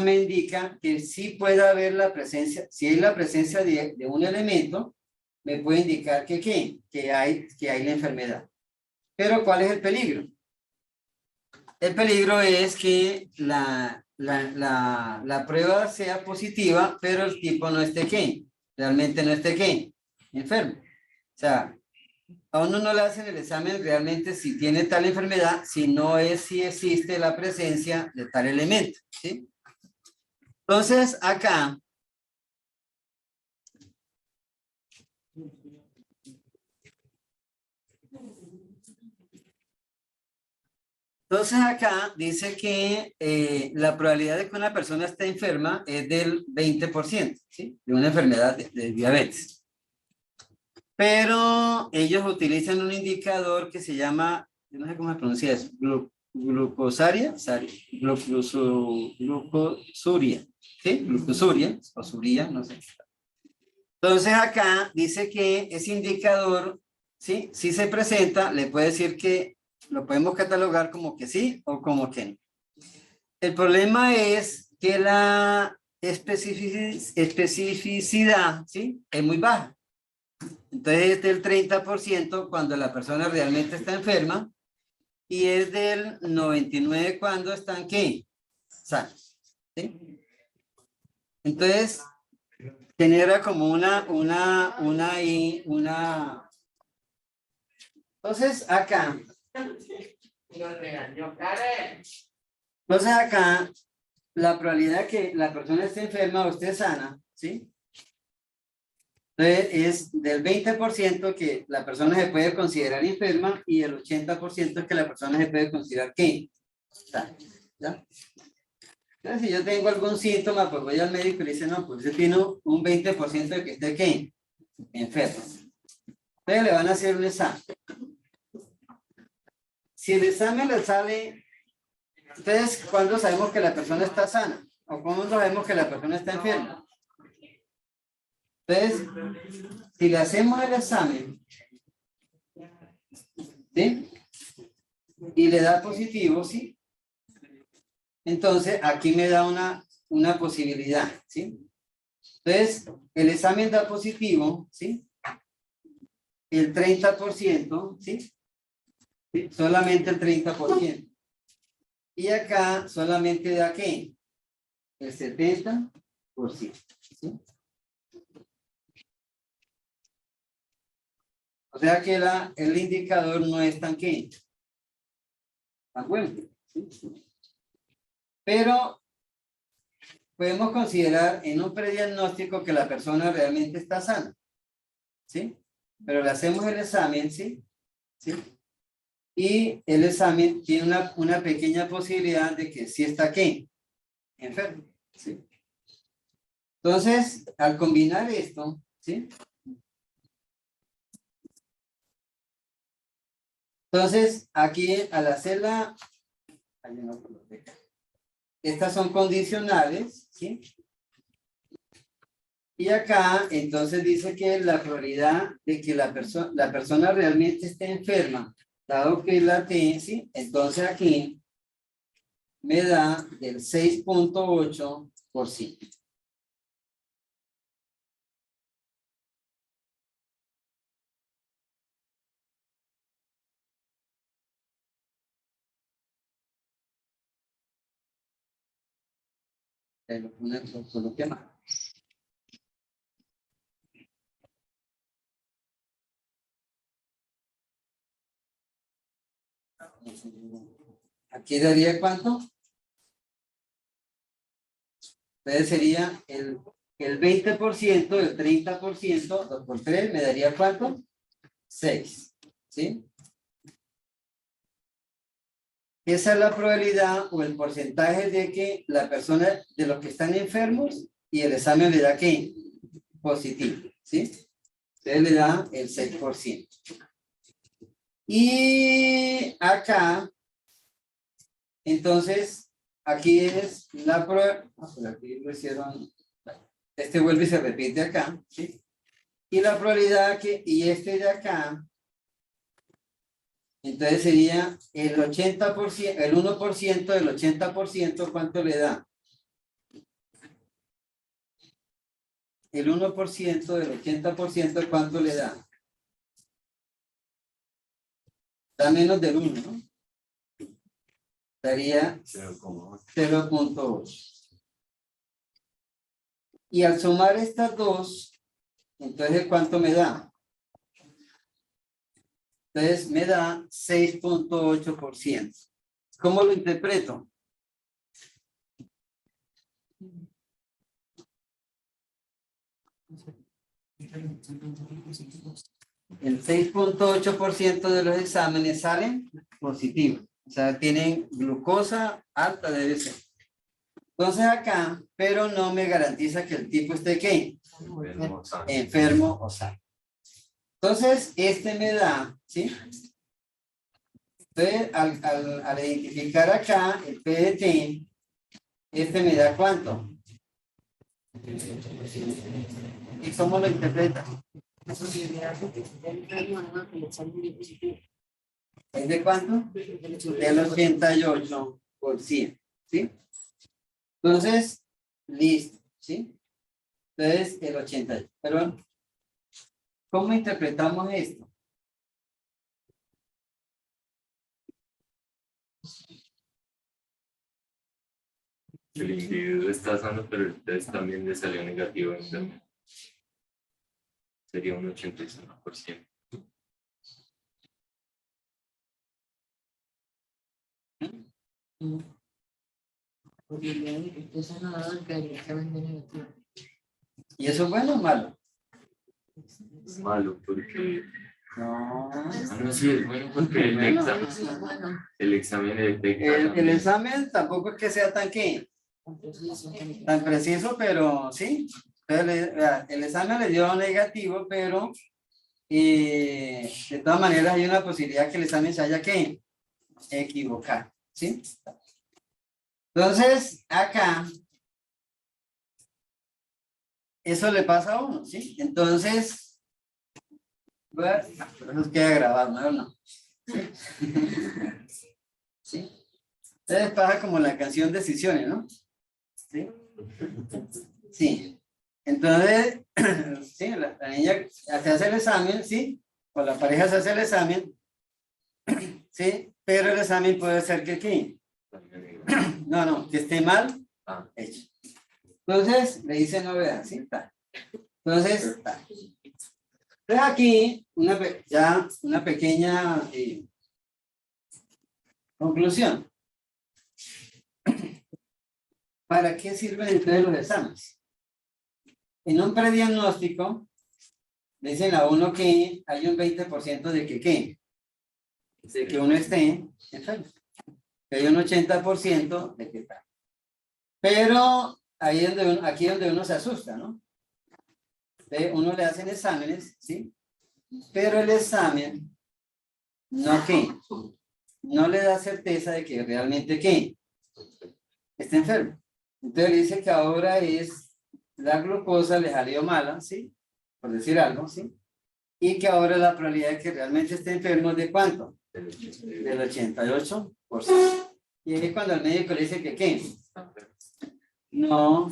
me indica que sí puede haber la presencia, si hay la presencia de un elemento, me puede indicar que hay la enfermedad. Pero ¿cuál es el peligro? El peligro es que la prueba sea positiva, pero el tipo no esté realmente no esté enfermo. O sea, a uno no le hacen el examen realmente si tiene tal enfermedad, sino es si existe la presencia de tal elemento, ¿sí? Entonces, acá, dice que la probabilidad de que una persona esté enferma es del 20%, ¿sí? De una enfermedad de diabetes. Pero ellos utilizan un indicador que se llama, yo no sé cómo se pronuncia eso, glucosaria, glucosuria, ¿sí? Glucosuria, o suria, no sé. Entonces acá dice que ese indicador, ¿sí? Si se presenta, le puede decir que lo podemos catalogar como que sí o como que no. El problema es que la especificidad, ¿sí? Es muy baja. Entonces es del 30% cuando la persona realmente está enferma y es del 99% cuando están ¿qué? Sanos. ¿Sí? Entonces genera como una. Entonces acá. Entonces acá la probabilidad que la persona esté enferma o esté sana, ¿sí? Entonces es del 20% que la persona se puede considerar enferma y el 80% es que la persona se puede considerar ¿qué? Sana. ¿Ya? Entonces si yo tengo algún síntoma, pues voy al médico y le dice, no, pues usted tiene un 20% de que esté ¿qué? Enfermo. Entonces le van a hacer un examen. Si el examen le sale, entonces, ¿cuándo sabemos que la persona está sana? ¿O cómo sabemos que la persona está enferma? Entonces, si le hacemos el examen, ¿sí? Y le da positivo, ¿sí? Entonces, aquí me da una posibilidad, ¿sí? Entonces, el examen da positivo, ¿sí? El 30%, ¿sí? ¿Sí? Solamente el 30%. Y acá solamente da ¿qué? El 70%. ¿Sí? O sea que el indicador no es tan ¿qué? Tan bueno. ¿Sí? Pero podemos considerar en un prediagnóstico que la persona realmente está sana. ¿Sí? Pero le hacemos el examen, ¿sí? ¿Sí? Y el examen tiene una pequeña posibilidad de que sí está ¿qué? Enfermo. ¿Sí? Entonces, al combinar esto, ¿sí? Entonces, aquí al hacerla, estas son condicionales, ¿sí? Y acá, entonces dice que la probabilidad de que la persona realmente esté enferma, dado que la T, ¿sí? Entonces aquí me da del 6.8%. Lo que más. Aquí daría ¿cuánto? Entonces sería el 20%, el 30%, 2 por 3, me daría ¿cuánto? 6. ¿Sí? Esa es la probabilidad o el porcentaje de que la persona, de los que están enfermos, y el examen le da ¿qué? Positivo. ¿Sí? Entonces le da el 6%. Y acá, entonces, aquí es la prueba. Aquí lo hicieron. Este vuelve y se repite acá. ¿Sí? Y la probabilidad que, y este de acá, entonces sería el 80%, el 1% del 80%, ¿cuánto le da? El 1% del 80%, ¿cuánto le da? Da menos del 1, ¿no? Daría 0.8. Y al sumar estas dos, entonces ¿cuánto me da? Entonces me da 6.8%. ¿Cómo lo interpreto? El 6.8% de los exámenes salen positivos. O sea, tienen glucosa alta, debe ser. Entonces acá, pero no me garantiza que el tipo esté ¿qué? Enfermo o sano. Entonces, este me da, ¿sí? Entonces, al identificar acá el P de T, este me da ¿cuánto? ¿Y cómo lo interpreta? ¿Es de cuánto? Del 88%, ¿sí? Entonces, listo, ¿sí? Entonces, el 88. Pero, ¿cómo interpretamos esto? El individuo está sano, pero el test también le salió negativo. Entonces sería un 85%. ¿Y eso es bueno o malo? Es malo porque... No. No, sí, es bueno porque el examen detecta El también. examen tampoco es que sea tan preciso, pero sí. Entonces, vea, el examen le dio negativo, pero de todas maneras hay una posibilidad que el examen se haya que equivocar, ¿sí? Entonces, acá, eso le pasa a uno, ¿sí? Entonces, bueno, pero nos queda grabado, ¿no? ¿Sí? Entonces pasa como la canción Decisiones, ¿no? ¿Sí? Sí. Entonces, sí, la niña se hace el examen, ¿sí? O la pareja se hace el examen, ¿sí? Pero el examen puede ser que ¿qué? No, que esté mal hecho. Entonces, le dice novedad, ¿sí? Está. Entonces, está. Entonces aquí, ya una pequeña conclusión. ¿Para qué sirven entonces los exámenes? En un prediagnóstico, dicen a uno que hay un 20% de que ¿qué? De que uno esté enfermo. Que hay un 80% de que está. Pero ahí es donde aquí es donde uno se asusta, ¿no? Uno le hacen exámenes, ¿sí? Pero el examen, ¿no qué? No le da certeza de que realmente ¿qué? Está enfermo. Entonces le dice que ahora es la glucosa le salió mala, ¿sí? Por decir algo, ¿sí? Y que ahora la probabilidad de que realmente esté enfermo es de ¿cuánto? Del 88%. Y es cuando el médico le dice que ¿qué? No,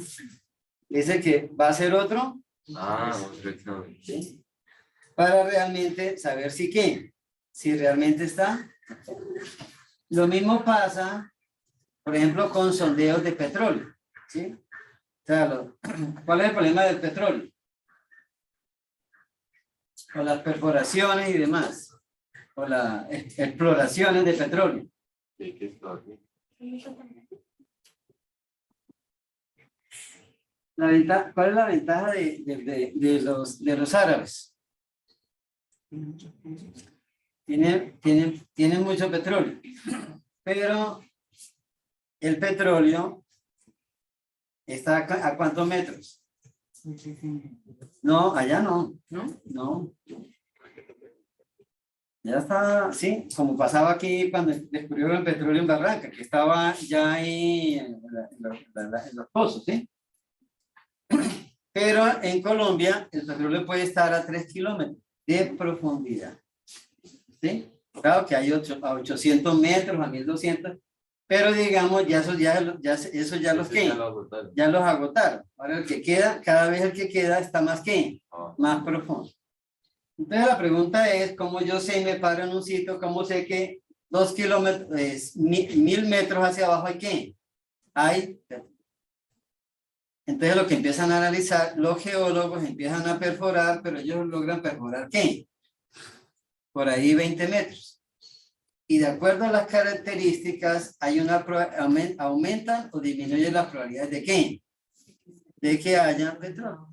dice que va a ser otro. Otro examen. ¿Sí? Para realmente saber si ¿qué? Si realmente está. Lo mismo pasa, por ejemplo, con sondeos de petróleo, ¿sí? O sea, ¿cuál es el problema del petróleo? O las perforaciones y demás, o las exploraciones de petróleo. ¿Cuál es la ventaja de los árabes? Tienen mucho petróleo, pero el petróleo está ¿a cuántos metros? No, allá no, no. Ya está, sí, como pasaba aquí cuando descubrieron el petróleo en Barranca, que estaba ya ahí en los pozos, ¿sí? Pero en Colombia el petróleo puede estar a 3 kilómetros de profundidad, ¿sí? Claro que hay a 800 metros, a 1200, pero digamos, ya los agotaron. Ahora el que queda, cada vez el que queda está más más profundo. Entonces la pregunta es, ¿cómo yo sé, me paro en un sitio, cómo sé que 2 kilómetros, 1000 metros hacia abajo hay qué? Entonces lo que empiezan a analizar, los geólogos empiezan a perforar, pero ellos logran perforar ¿qué? Por ahí 20 metros. Y de acuerdo a las características, hay aumentan o disminuyen las probabilidades de ¿qué? De que haya petróleo.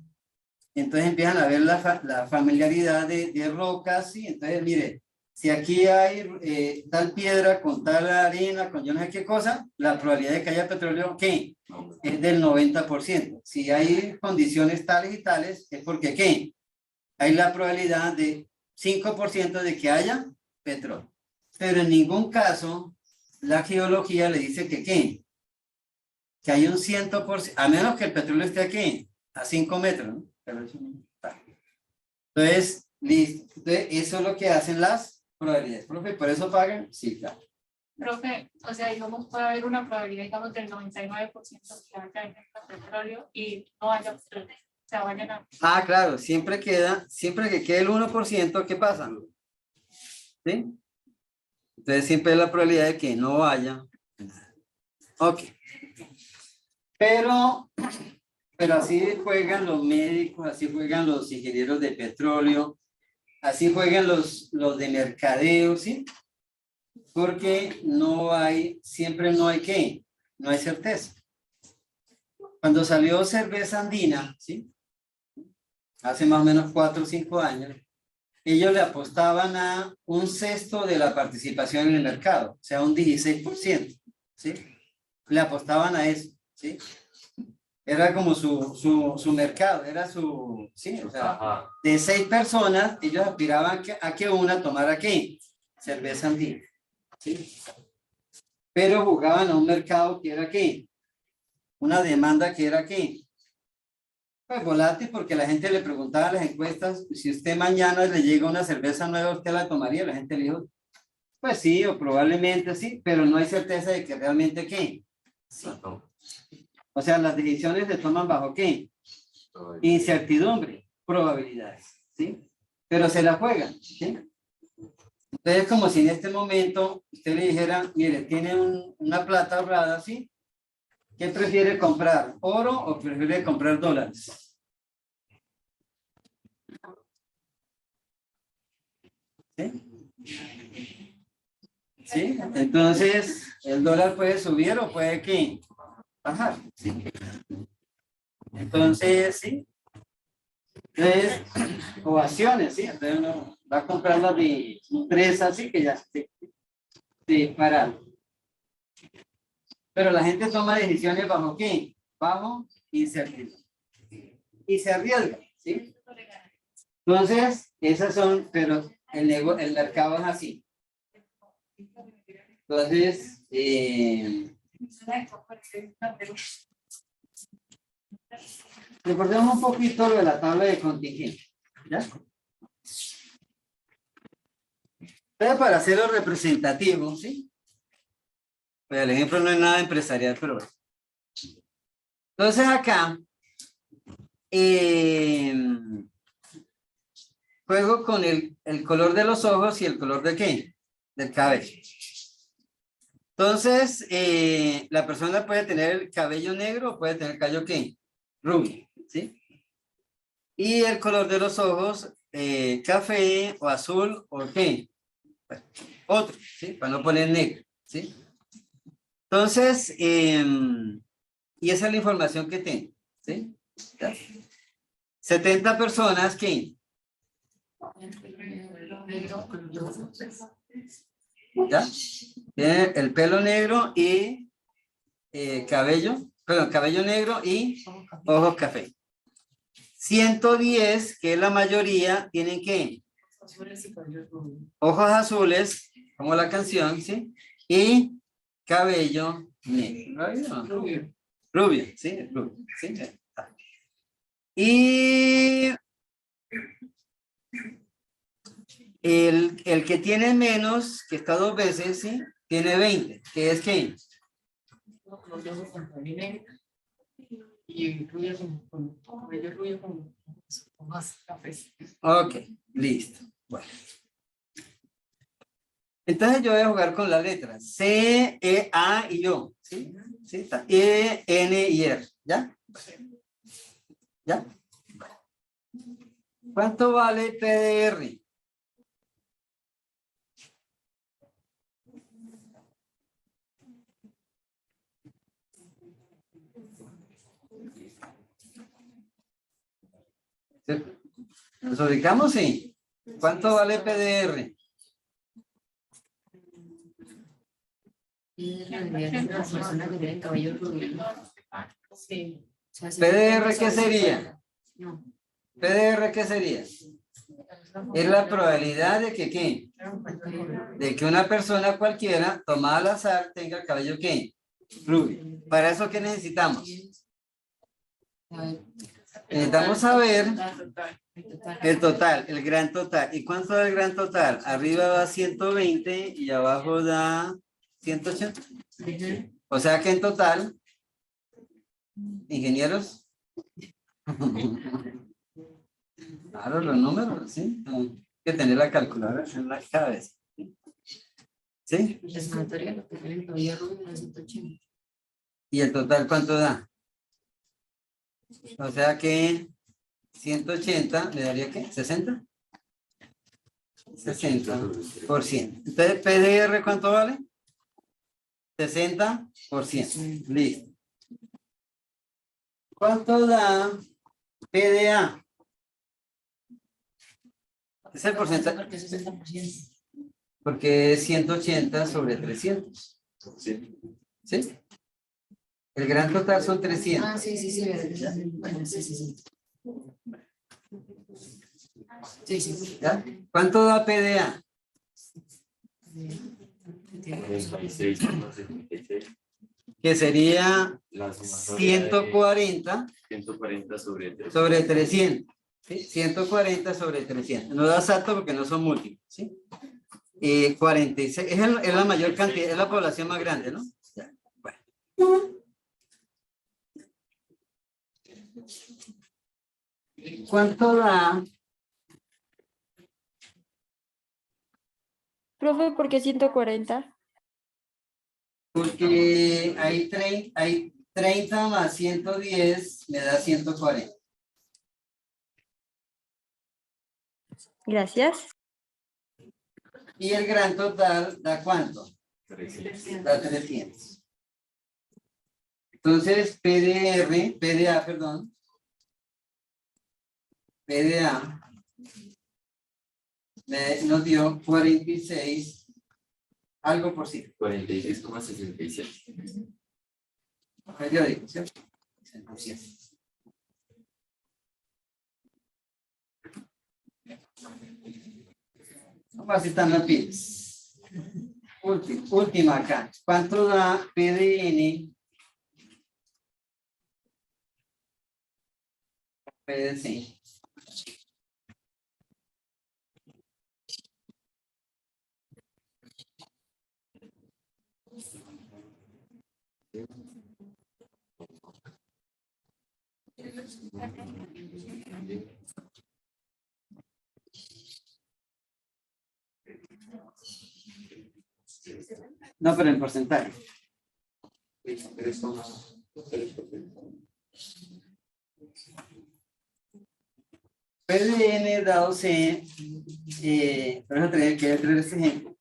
Entonces empiezan a ver la familiaridad de rocas, ¿sí? Entonces, mire, si aquí hay tal piedra con tal arena, con yo no sé qué cosa, la probabilidad de que haya petróleo, ¿qué? Es del 90%. Si hay condiciones tales y tales, es porque, ¿qué? Hay la probabilidad de 5% de que haya petróleo. Pero en ningún caso la geología le dice que ¿qué? Que hay un 100%, a menos que el petróleo esté aquí, a 5 metros, ¿no? Pero eso no está. Entonces, listo. Entonces, eso es lo que hacen las probabilidades. Profe, ¿por eso pagan? Sí, claro. Profe, o sea, digamos, puede haber una probabilidad, digamos, del 99% que haya petróleo y no haya petróleo. O sea, vayan a... Ah, claro, siempre que quede el 1%, ¿qué pasa? ¿Sí? Entonces siempre hay la probabilidad de que no haya. Ok. Pero así juegan los médicos, así juegan los ingenieros de petróleo, así juegan los de mercadeo, ¿sí? Porque siempre no hay ¿qué? No hay certeza. Cuando salió cerveza andina, ¿sí? Hace más o menos 4 o 5 años, ellos le apostaban a un sexto de la participación en el mercado, o sea, un 16%, ¿sí? Le apostaban a eso, ¿sí? Era como su mercado, era su, sí, o sea, Ajá. de 6 personas, ellos aspiraban a que una tomara ¿qué? Cerveza andina, ¿sí? Pero jugaban a un mercado que era ¿qué? Una demanda que era ¿qué? Pues volátil, porque la gente le preguntaba en las encuestas, si usted mañana le llega una cerveza nueva, ¿usted la tomaría? La gente le dijo, pues sí, o probablemente sí, pero no hay certeza de que realmente ¿qué? Sí. O sea, las decisiones se toman bajo ¿qué? Incertidumbre, probabilidades, ¿sí? Pero se la juegan, ¿sí? Entonces, es como si en este momento usted le dijera, mire, tiene una plata ahorrada, ¿sí? ¿Qué prefiere comprar? ¿Oro o prefiere comprar dólares? ¿Sí? ¿Sí? Entonces, el dólar puede subir o puede ¿qué? Bajar. ¿Sí? Entonces, ¿sí? Entonces, o acciones, ¿sí? Entonces uno va a comprar las de empresas, así que ya se pararon. Pero la gente toma decisiones bajo ¿qué? Bajo incertidumbre. Y se arriesga, ¿sí? Entonces, esas son, pero el mercado es así. Entonces, recordemos un poquito lo de la tabla de contingencia, ¿ya? Entonces, para hacerlo representativo, ¿sí? Pues el ejemplo no es nada empresarial, pero bueno. Entonces acá, juego con el color de los ojos y el color de ¿qué? Del cabello. Entonces, la persona puede tener el cabello negro o puede tener el cabello ¿qué? Rubio, ¿sí? Y el color de los ojos, café o azul o ¿qué? Bueno, otro, ¿sí? Para no poner negro, ¿sí? Entonces, y esa es la información que tengo, ¿sí? ¿Ya? 70 personas que ¿ya? Tienen el pelo negro y cabello negro y ojos café. 110, que es la mayoría, tienen que ojos azules, como la canción, ¿sí? Y cabello negro. Rubio, ¿sí? Rubio, ¿sí? Y el que tiene menos, que está 2 veces, ¿sí? Tiene 20, que es ¿qué? Y rubio con medio rubio con más cafés. Ok, listo. Bueno. Entonces yo voy a jugar con las letras C, E, A y O. ¿Sí? ¿Sí? Está. E, N y R. ¿Ya? ¿Ya? ¿Cuánto vale PDR? ¿Nos ubicamos? Sí. ¿Cuánto vale PDR? Sí. ¿PDR qué sería? ¿PDR qué sería? Es la probabilidad de que, ¿qué? De que una persona cualquiera, tomada al azar, tenga el cabello, ¿qué? Rubio. ¿Para eso qué necesitamos? Necesitamos saber el total, el gran total. ¿Y cuánto da el gran total? Arriba da 120 y abajo da 180. O sea que en total, ingenieros, claro, los números, ¿sí? Hay que tener la calculadora en la cabeza. ¿Sí? La sumatoria lo que tiene el cabello rubio es 180. ¿Y el total cuánto da? O sea que 180, ¿le daría qué? ¿60? 60%. Entonces, PDR, ¿cuánto vale? 60%. Listo. ¿Cuánto da PDA? Es el porcentaje. Porque es 60%. Porque es 180 sobre 300. Sí. ¿Sí? El gran total son 300. Ah, sí, sí, sí. Bueno, sí, sí, sí. Sí, sí. ¿Ya? ¿Cuánto da PDA? 36,76. Que sería La sumatoria 140 de 140 sobre 3. sobre 300. ¿Sí? 140 sobre 300. No da exacto porque no son múltiplos. ¿Sí? 46. Es la mayor cantidad, es la población más grande, ¿no? Ya. Bueno. ¿Cuánto da? Profe, ¿por qué 140? Porque hay 30 más 110 me da 140. Gracias. Y el gran total da ¿cuánto? 300. Da 300. Entonces, PDA, nos dio 46, algo por ciento. 46,66. Periódico, ¿cierto? 100%. Vamos a ver si están rápidos. Última acá. ¿Cuánto da PDN? PDC. No, pero en porcentaje. PDN dado C, por eso tenía que traer este ejemplo,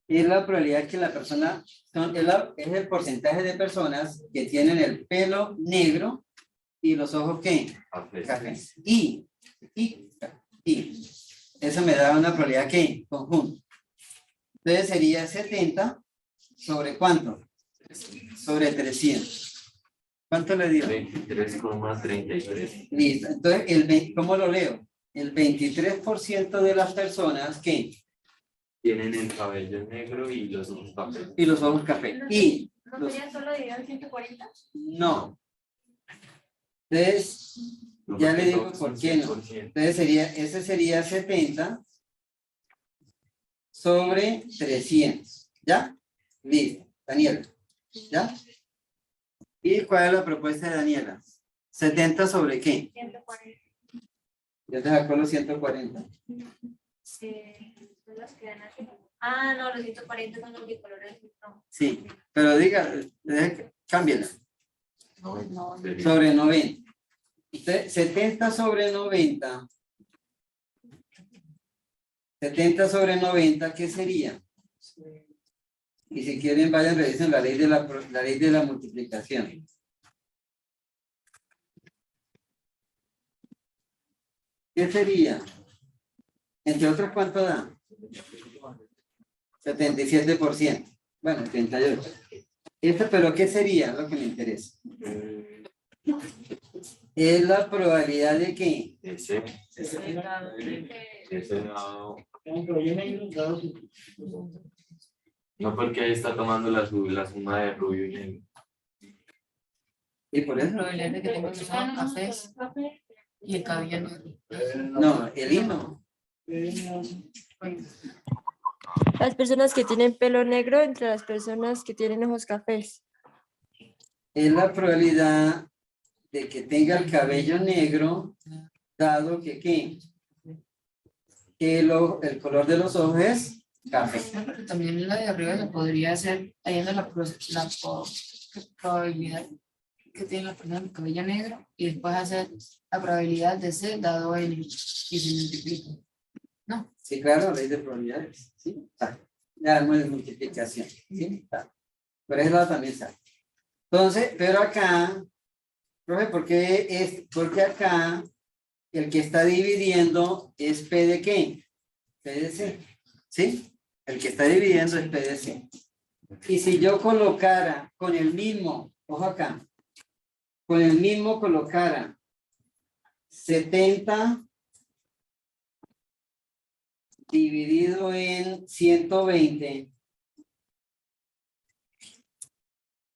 es la probabilidad que la persona, es el porcentaje de personas que tienen el pelo negro y los ojos ¿qué? Café. Y eso me da una probabilidad ¿qué? Conjunto. Entonces sería 70 sobre ¿cuánto? Sobre 300. ¿Cuánto le dio? 23,33. Listo. Entonces, ¿cómo lo leo? El 23% de las personas que Tienen el cabello negro y los ojos café. y los ojos café. Y ¿No sería solo dividido en 140? no. Entonces, ya le digo por qué no. Entonces ese sería 70 sobre 300. ¿Ya? Listo. Daniela. ¿Ya? ¿Y cuál es la propuesta de Daniela? 70 sobre qué? 140. Ya te sacó los 140. Los que dan aquí. Ah, no, los 140 son los bicolores. No. Sí, pero cámbiala. Sobre 90. Entonces, 70 sobre 90. 70 sobre 90, ¿qué sería? Y si quieren, vayan, revisen la ley de la multiplicación. ¿Qué sería? Entre otros, ¿cuánto da? 77%. Bueno, 38. Pero ¿qué sería lo que me interesa? es la probabilidad de que ese dado, no porque ahí está tomando la suma de rubio y negro. y por eso Probabilidad de que tenga los ojos cafés y el cabello negro. no, el hino Las personas que tienen pelo negro entre las personas que tienen ojos cafés. es la probabilidad de que tenga el cabello negro, dado que ¿qué? Que el color de los ojos es café. Pero también la de arriba se podría hacer teniendo la probabilidad que tiene la persona el cabello negro y después hacer la probabilidad de C dado N y se multiplica. No. Sí, claro, ley de probabilidades. ¿Sí? Está. Ya no es multiplicación. ¿Sí? Está. Por ese lado también está. Entonces, pero acá, profe, porque acá el que está dividiendo es P de qué? P de C. ¿Sí? El que está dividiendo es P de C. Y si yo colocara con el mismo, ojo acá, con el mismo colocara 70 dividido en 120.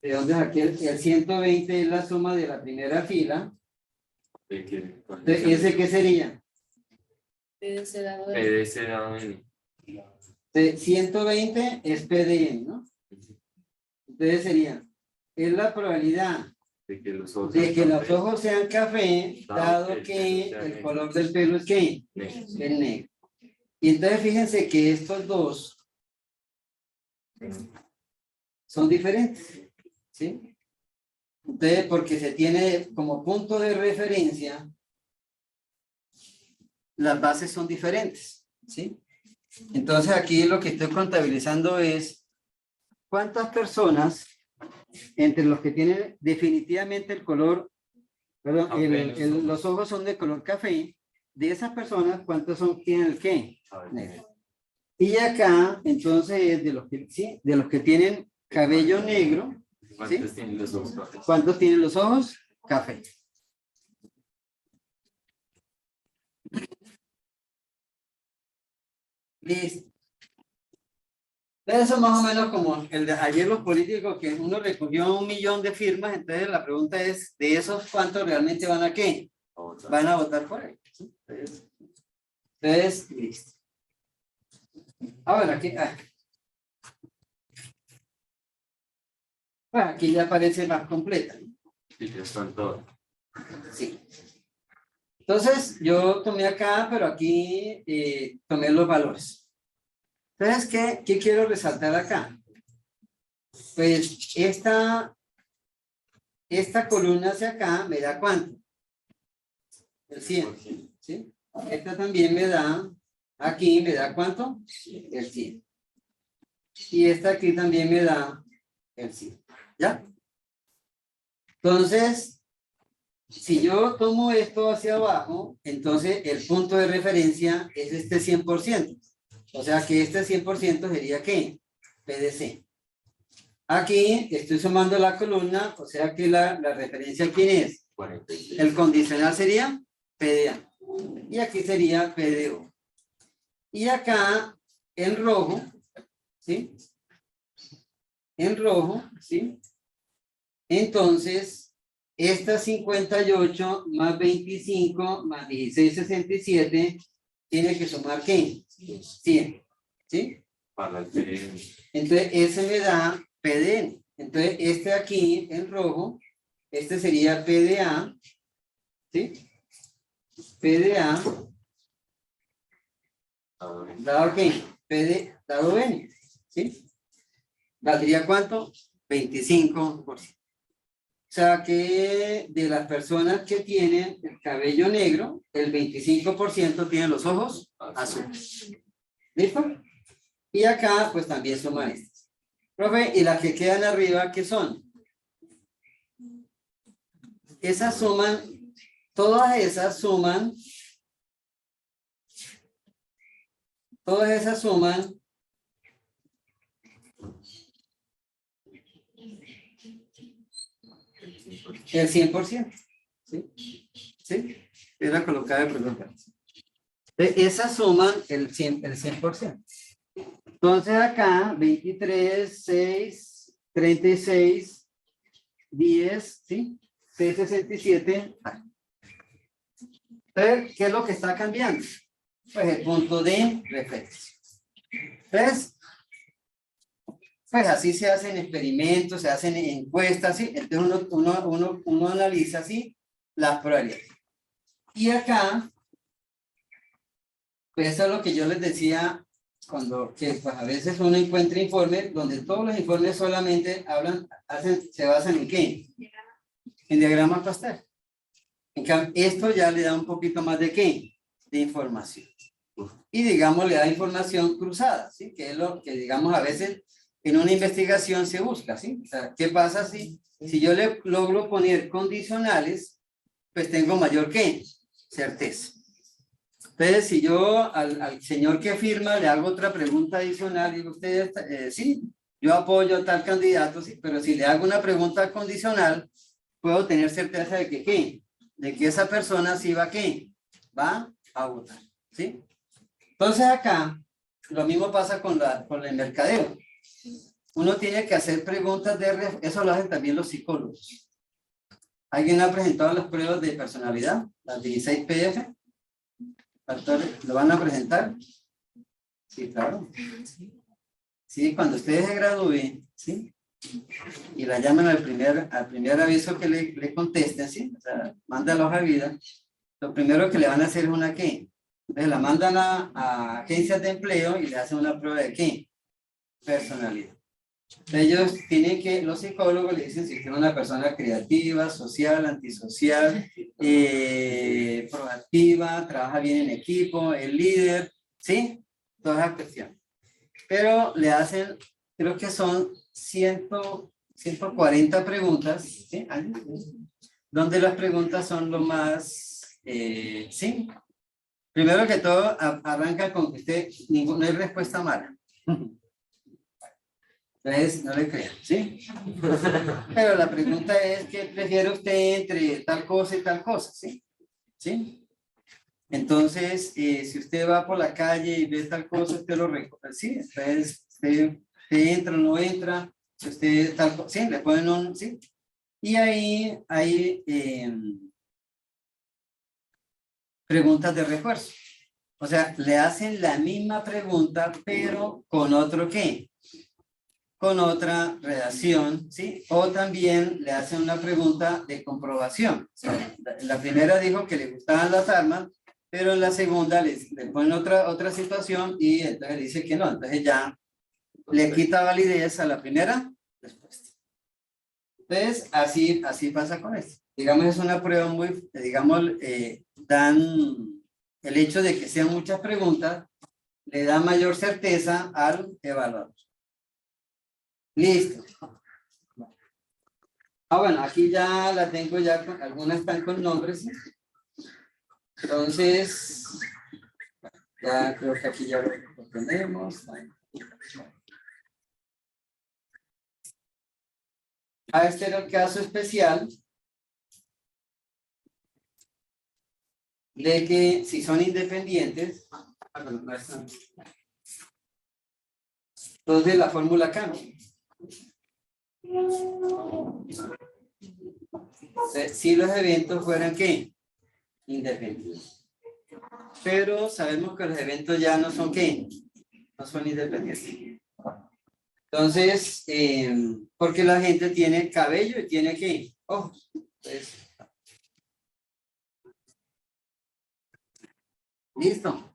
¿De dónde saqué? El 120 es la suma de la primera fila. ¿Ese qué sería? PDC dado N. PDC dado N. 120 es PDN, ¿no? Entonces sería, es la probabilidad De que los ojos sean café, dado que el color del pelo es ¿qué? Es negro. Y entonces fíjense que estos dos son diferentes, ¿sí? Entonces, porque se tiene como punto de referencia, las bases son diferentes, ¿sí? Entonces aquí lo que estoy contabilizando es cuántas personas entre los que tienen definitivamente el color, perdón, los ojos son de color café, de esas personas, ¿cuántos tienen el qué? Negro. Y acá, entonces, de los que, ¿sí? De los que tienen cabello negro, ¿sí? ¿Cuántos tienen los ojos cafés? ¿Cuántos tienen los ojos? Café. Listo. Eso más o menos como el de ayer los políticos, que uno recogió 1 millón de firmas, entonces la pregunta es, ¿de esos cuántos realmente van a qué? Van a votar por él. ¿Sí? Entonces, listo. Ahora, aquí, aquí ya aparece más completa. Sí, ya están todos. Sí. Entonces, yo tomé acá, pero aquí tomé los valores. Entonces, ¿qué quiero resaltar acá? Pues esta columna hacia acá me da ¿cuánto? El 100. ¿Sí? Esta también me da, aquí me da ¿cuánto? El 100. Y esta aquí también me da el 100. ¿Ya? Entonces, si yo tomo esto hacia abajo, entonces el punto de referencia es este 100%. O sea que este 100% sería ¿qué? PDC. Aquí estoy sumando la columna, o sea que la referencia ¿quién es? 46. El condicional sería PDA. Y aquí sería PDO. Y acá en rojo, ¿sí? En rojo, ¿sí? Entonces, esta 58 más 25 más 1667 tiene que sumar ¿qué? 100. ¿Sí? Para el PDN. Entonces, ese me da PDN. Entonces, este aquí en rojo, este sería PDA. ¿Sí? PDA. Dado ¿qué? Dado N. ¿Sí? ¿Valdría cuánto? 25%. O sea que de las personas que tienen el cabello negro, el 25% tienen los ojos azules. ¿Listo? Y acá pues también suman estas. Profe, ¿y las que quedan arriba qué son? Esas suman, todas esas suman el 100%. ¿Sí? ¿sí? Era colocar el color verde. Esas suman el 100%. Entonces acá, 23, 6, 36, 10, ¿sí? 667. Entonces, ¿qué es lo que está cambiando? Pues el punto de referencia. Entonces, pues así se hacen experimentos, se hacen encuestas, ¿sí? Entonces uno analiza así las probabilidades. Y acá, pues eso es lo que yo les decía que pues a veces uno encuentra informes donde todos los informes solamente se basan en ¿qué? En diagramas pastel. En cambio, esto ya le da un poquito más de ¿qué? De información. Y digamos, le da información cruzada, ¿sí? Que es lo que digamos a veces en una investigación se busca, ¿sí? O sea, ¿qué pasa si yo le logro poner condicionales? Pues tengo mayor ¿qué? Certeza. Entonces, si yo al señor que firma le hago otra pregunta adicional, digo, usted, sí, yo apoyo a tal candidato, sí, pero si le hago una pregunta condicional, puedo tener certeza de que ¿qué? De que esa persona sí va ¿qué? Va a votar, ¿sí? Entonces acá, lo mismo pasa con el mercadeo. Uno tiene que hacer preguntas eso lo hacen también los psicólogos. ¿Alguien ha presentado las pruebas de personalidad? Las 16 PF. ¿Lo van a presentar? Sí, claro. Sí, cuando ustedes se gradúen, ¿sí? Y la llaman al primer aviso que le contesten, ¿sí? O sea, manda la hoja de vida. Lo primero que le van a hacer es una ¿qué? Entonces la mandan a agencias de empleo y le hacen una prueba de ¿qué? Personalidad. Ellos los psicólogos le dicen si usted es una persona creativa, social, antisocial, proactiva, trabaja bien en equipo, es líder, ¿sí? Todas las cuestiones. Pero le hacen, creo que son 140 preguntas, ¿sí? Donde las preguntas son lo más, ¿sí? Primero que todo, arranca con que usted, no hay respuesta mala. Entonces, no le crean, ¿sí? Pero la pregunta es, ¿qué prefiere usted entre tal cosa y tal cosa? ¿Sí? ¿Sí? Entonces, si usted va por la calle y ve tal cosa, usted lo reconoce, ¿sí? Entonces, usted entra o no entra, si usted tal cosa, ¿sí? Le ponen un, ¿sí? Y ahí hay preguntas de refuerzo. O sea, le hacen la misma pregunta, pero con otro ¿qué? Con otra redacción, ¿sí? O también le hacen una pregunta de comprobación. O sea, la primera dijo que le gustaban las armas, pero en la segunda le ponen otra situación y entonces dice que no. Entonces ya le quita validez a la primera respuesta. Entonces, así pasa con esto. Digamos, es una prueba muy, digamos, dan el hecho de que sean muchas preguntas, le da mayor certeza al evaluador. Listo. Bueno, aquí ya la tengo ya, algunas están con nombres. Entonces, ya creo que aquí ya lo tenemos. Este era el caso especial de que si son independientes, entonces la fórmula cambia. Si los eventos fueran ¿qué? Independientes. Pero sabemos que los eventos ya no son ¿qué? No son independientes. Entonces, porque la gente tiene cabello y tiene ¿qué? Ojos. Entonces, listo.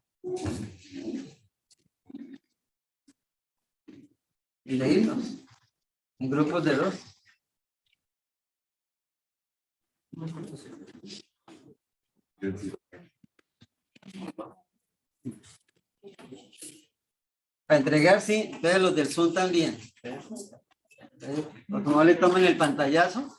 Y leímos. En grupos de 2. Para entregar, sí. Entonces los del Zoom también. Por favor, le tomen el pantallazo.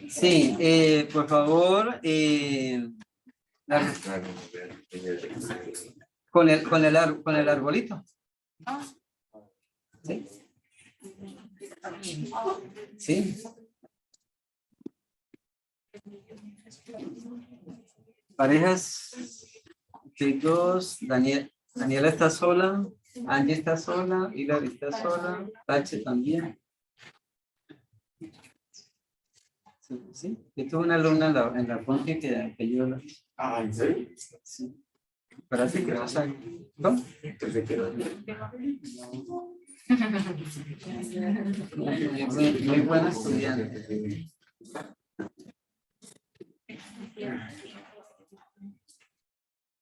Sí, por favor, Con el arbolito. ¿Sí? Sí. Parejas, chicos, Daniela está sola, Angie está sola, Hilary está sola, Tache también. Sí, yo tuve una alumna en la Ponte que yo. Ah, ¿en serio? Sí. Parece que no sabe. ¿No? Muy buena estudiante.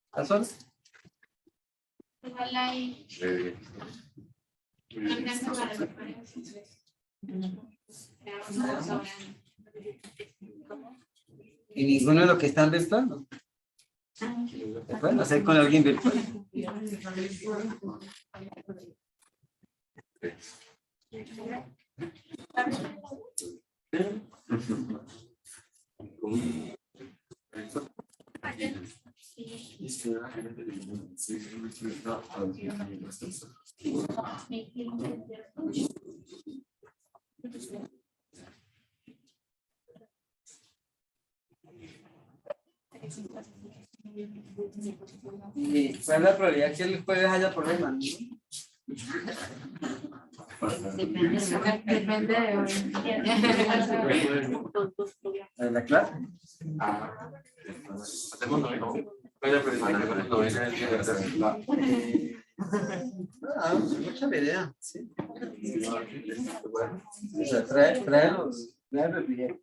¿Estás sola? Y ninguno de los que están virtual, ¿no? ¿Se pueden hacer con alguien virtual? ¿Y cuál es la probabilidad que el jueves haya problemas? Depende de hoy. ¿De la clase? Hacemos novena el día de la Mucha idea. Sí. O sea, trae los bien.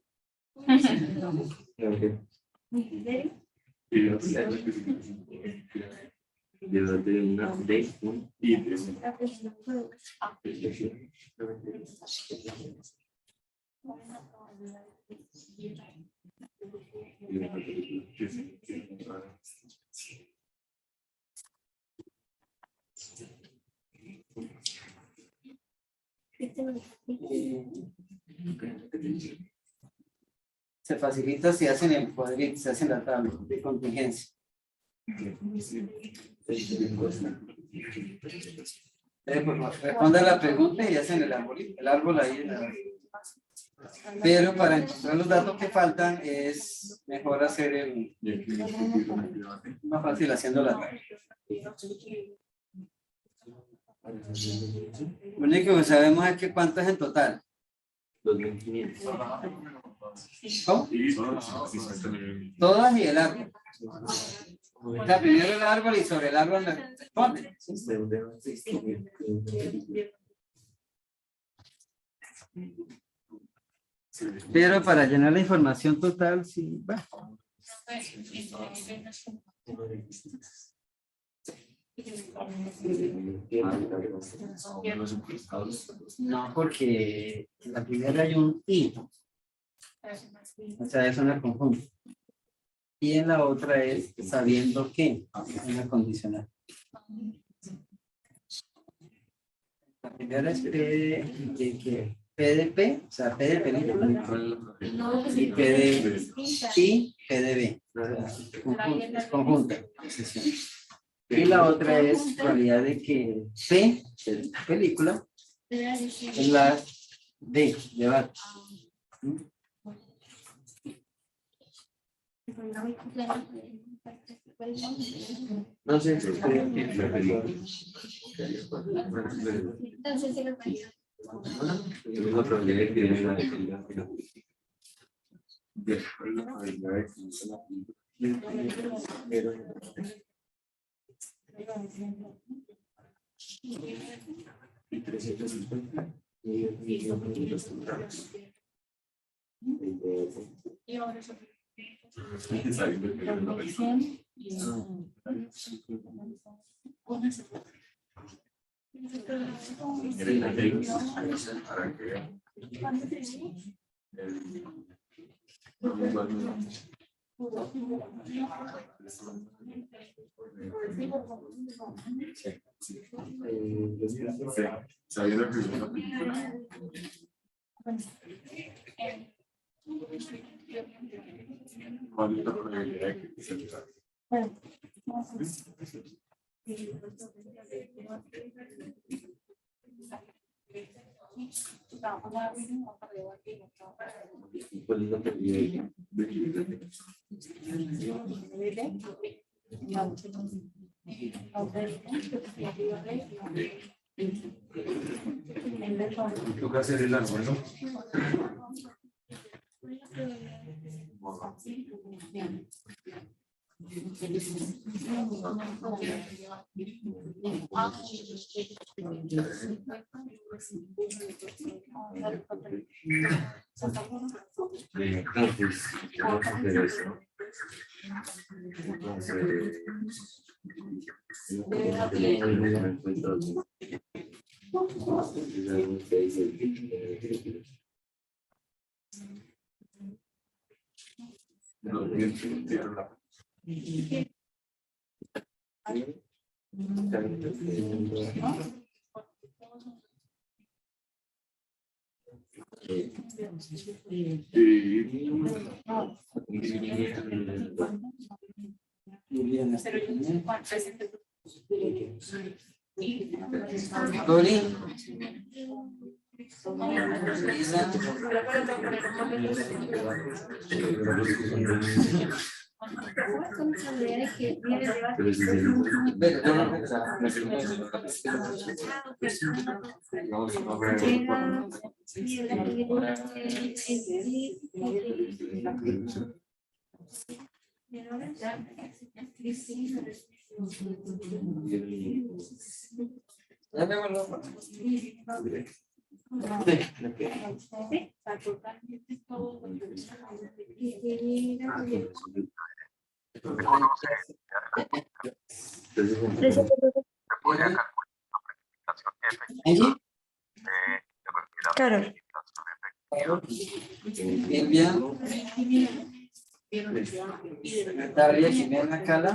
de una de un y de Se facilita si hacen el cuadrito, se hacen la tabla de contingencia. Responda la pregunta y hacen el árbol ahí. Pero para encontrar los datos que faltan es mejor hacer el más fácil haciendo la tabla. Lo único que sabemos es que cuánto es en total. 2500. ¿Cómo? Todas y el árbol. O sea, primero el árbol y sobre el árbol me responde. Pero para llenar la información total, sí, va. No, porque en la primera hay un y. O sea, es una conjunta. Y en la otra es sabiendo que, una condicional. La primera es P de P, o sea, P de película, y P de I, P de B. Es conjunta. Y la otra es probabilidad de que P de película es la D de bar. No sé, sabiendo que es una película. ¿Cuál es la probabilidad de que se ¿Cuál es la pérdida? Toca hacer el almuerzo. Entonces, vamos a hacer eso. Tori. Claro. Silvia. Natalia Jimena Cala.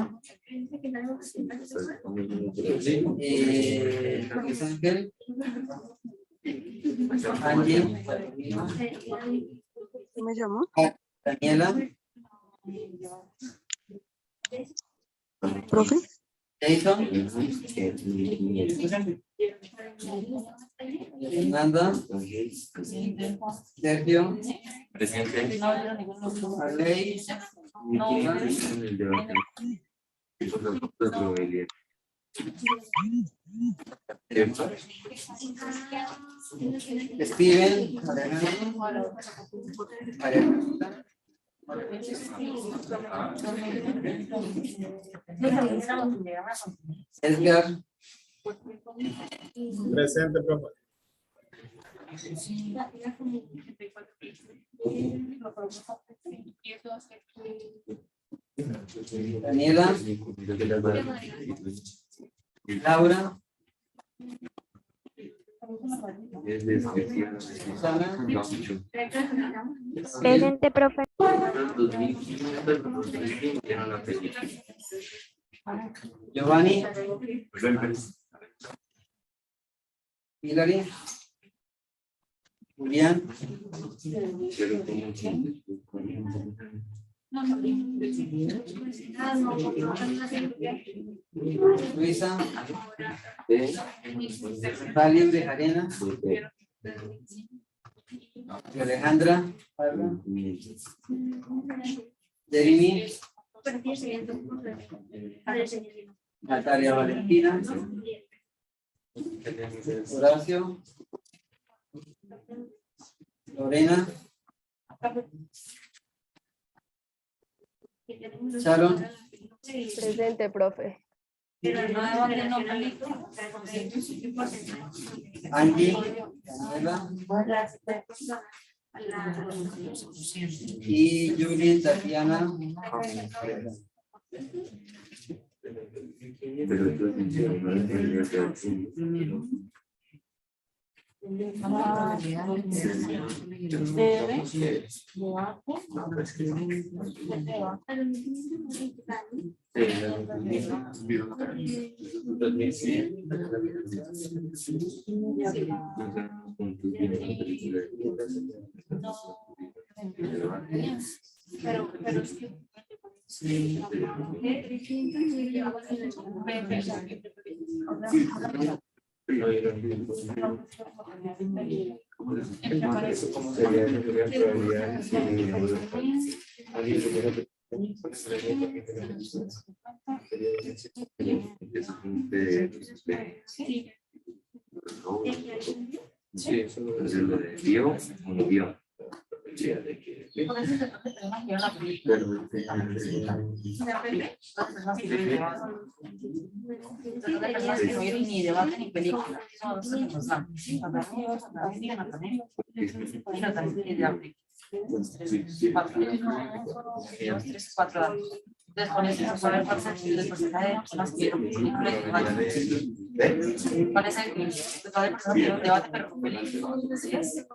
Luis Ángel. Angie. ¿Cómo me llamo? Daniela. ¿Profe? Jason. Fernanda. Sergio. Presente. Arley. Steven. Edgar. Presente, profe. Daniela. Laura. Susana. Presente, profe. Giovanni. Hilary. Julián. Luisa. Valios de Arena. Alejandra. Jeremy. Natalia Valentina. Horacio. Lorena. Sharon. Presente, profe. Angie. Daniela. Y Julie Tatiana. Sí. Sí, eso es lo de bio, uno bio. Ni debate ni película. Cuatro años. Después de saber cuál es el porcentaje de personas que vieron películas y debate. Parece que el porcentaje de personas que vieron debate, pero con películas. ¿Sí es?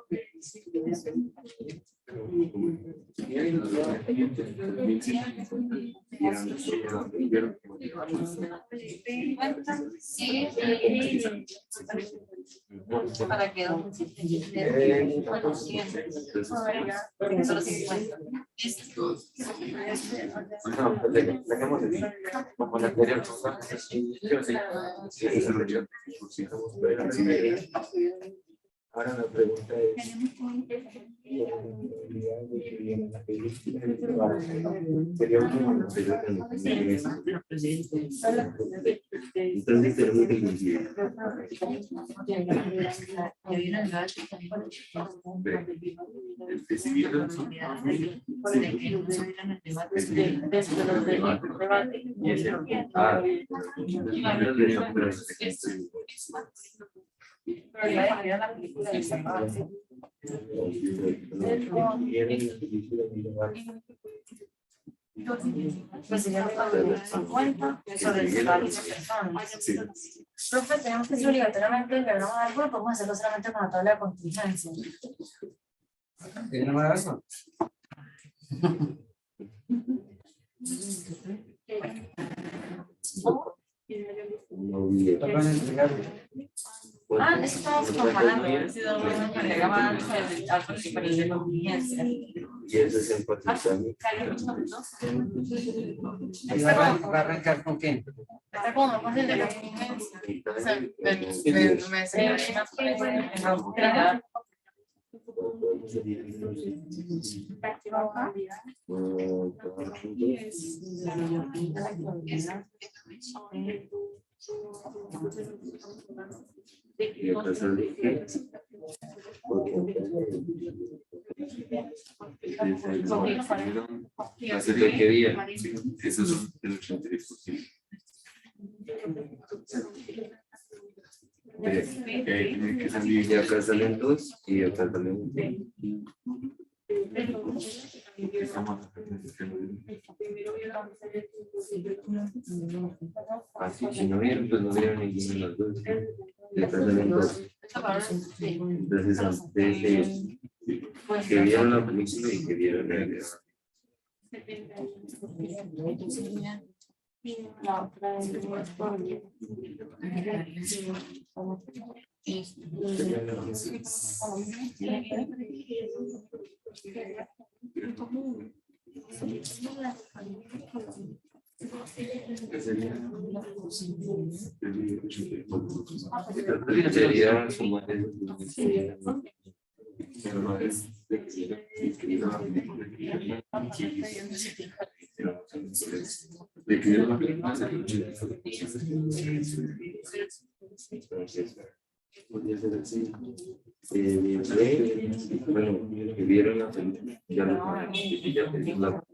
Para que solo 50. Como la anterior, ahora la pregunta es, sería un entonces tenemos que coincidir. Pues sería 50 sobre el total de personas. Profe, tenemos que ser obligatoriamente el diagrama de árbol, podemos hacerlo solamente con la tabla de contingencia. ¿Tiene más razón? Ah, eso estamos comparando. El diagrama del árbol de contingencia. Y eso es en porcentaje. ¿Y va a arrancar con qué? Está como más fácil de la contingencia. O sea, Y otra son de qué. Hacer lo que día. Eso es el 83%. Que salir y acá salen 2 y acá salen 1. Así, si no vieron, pues no vieron ninguno de los dos. Y acá salen 2. Entonces son desde que vieron la película y que vieron el video. la otra es Sería sumar pero no es de que la película se podría ser así. Bueno, que vieron la película, ya lo ponen, ya te digo la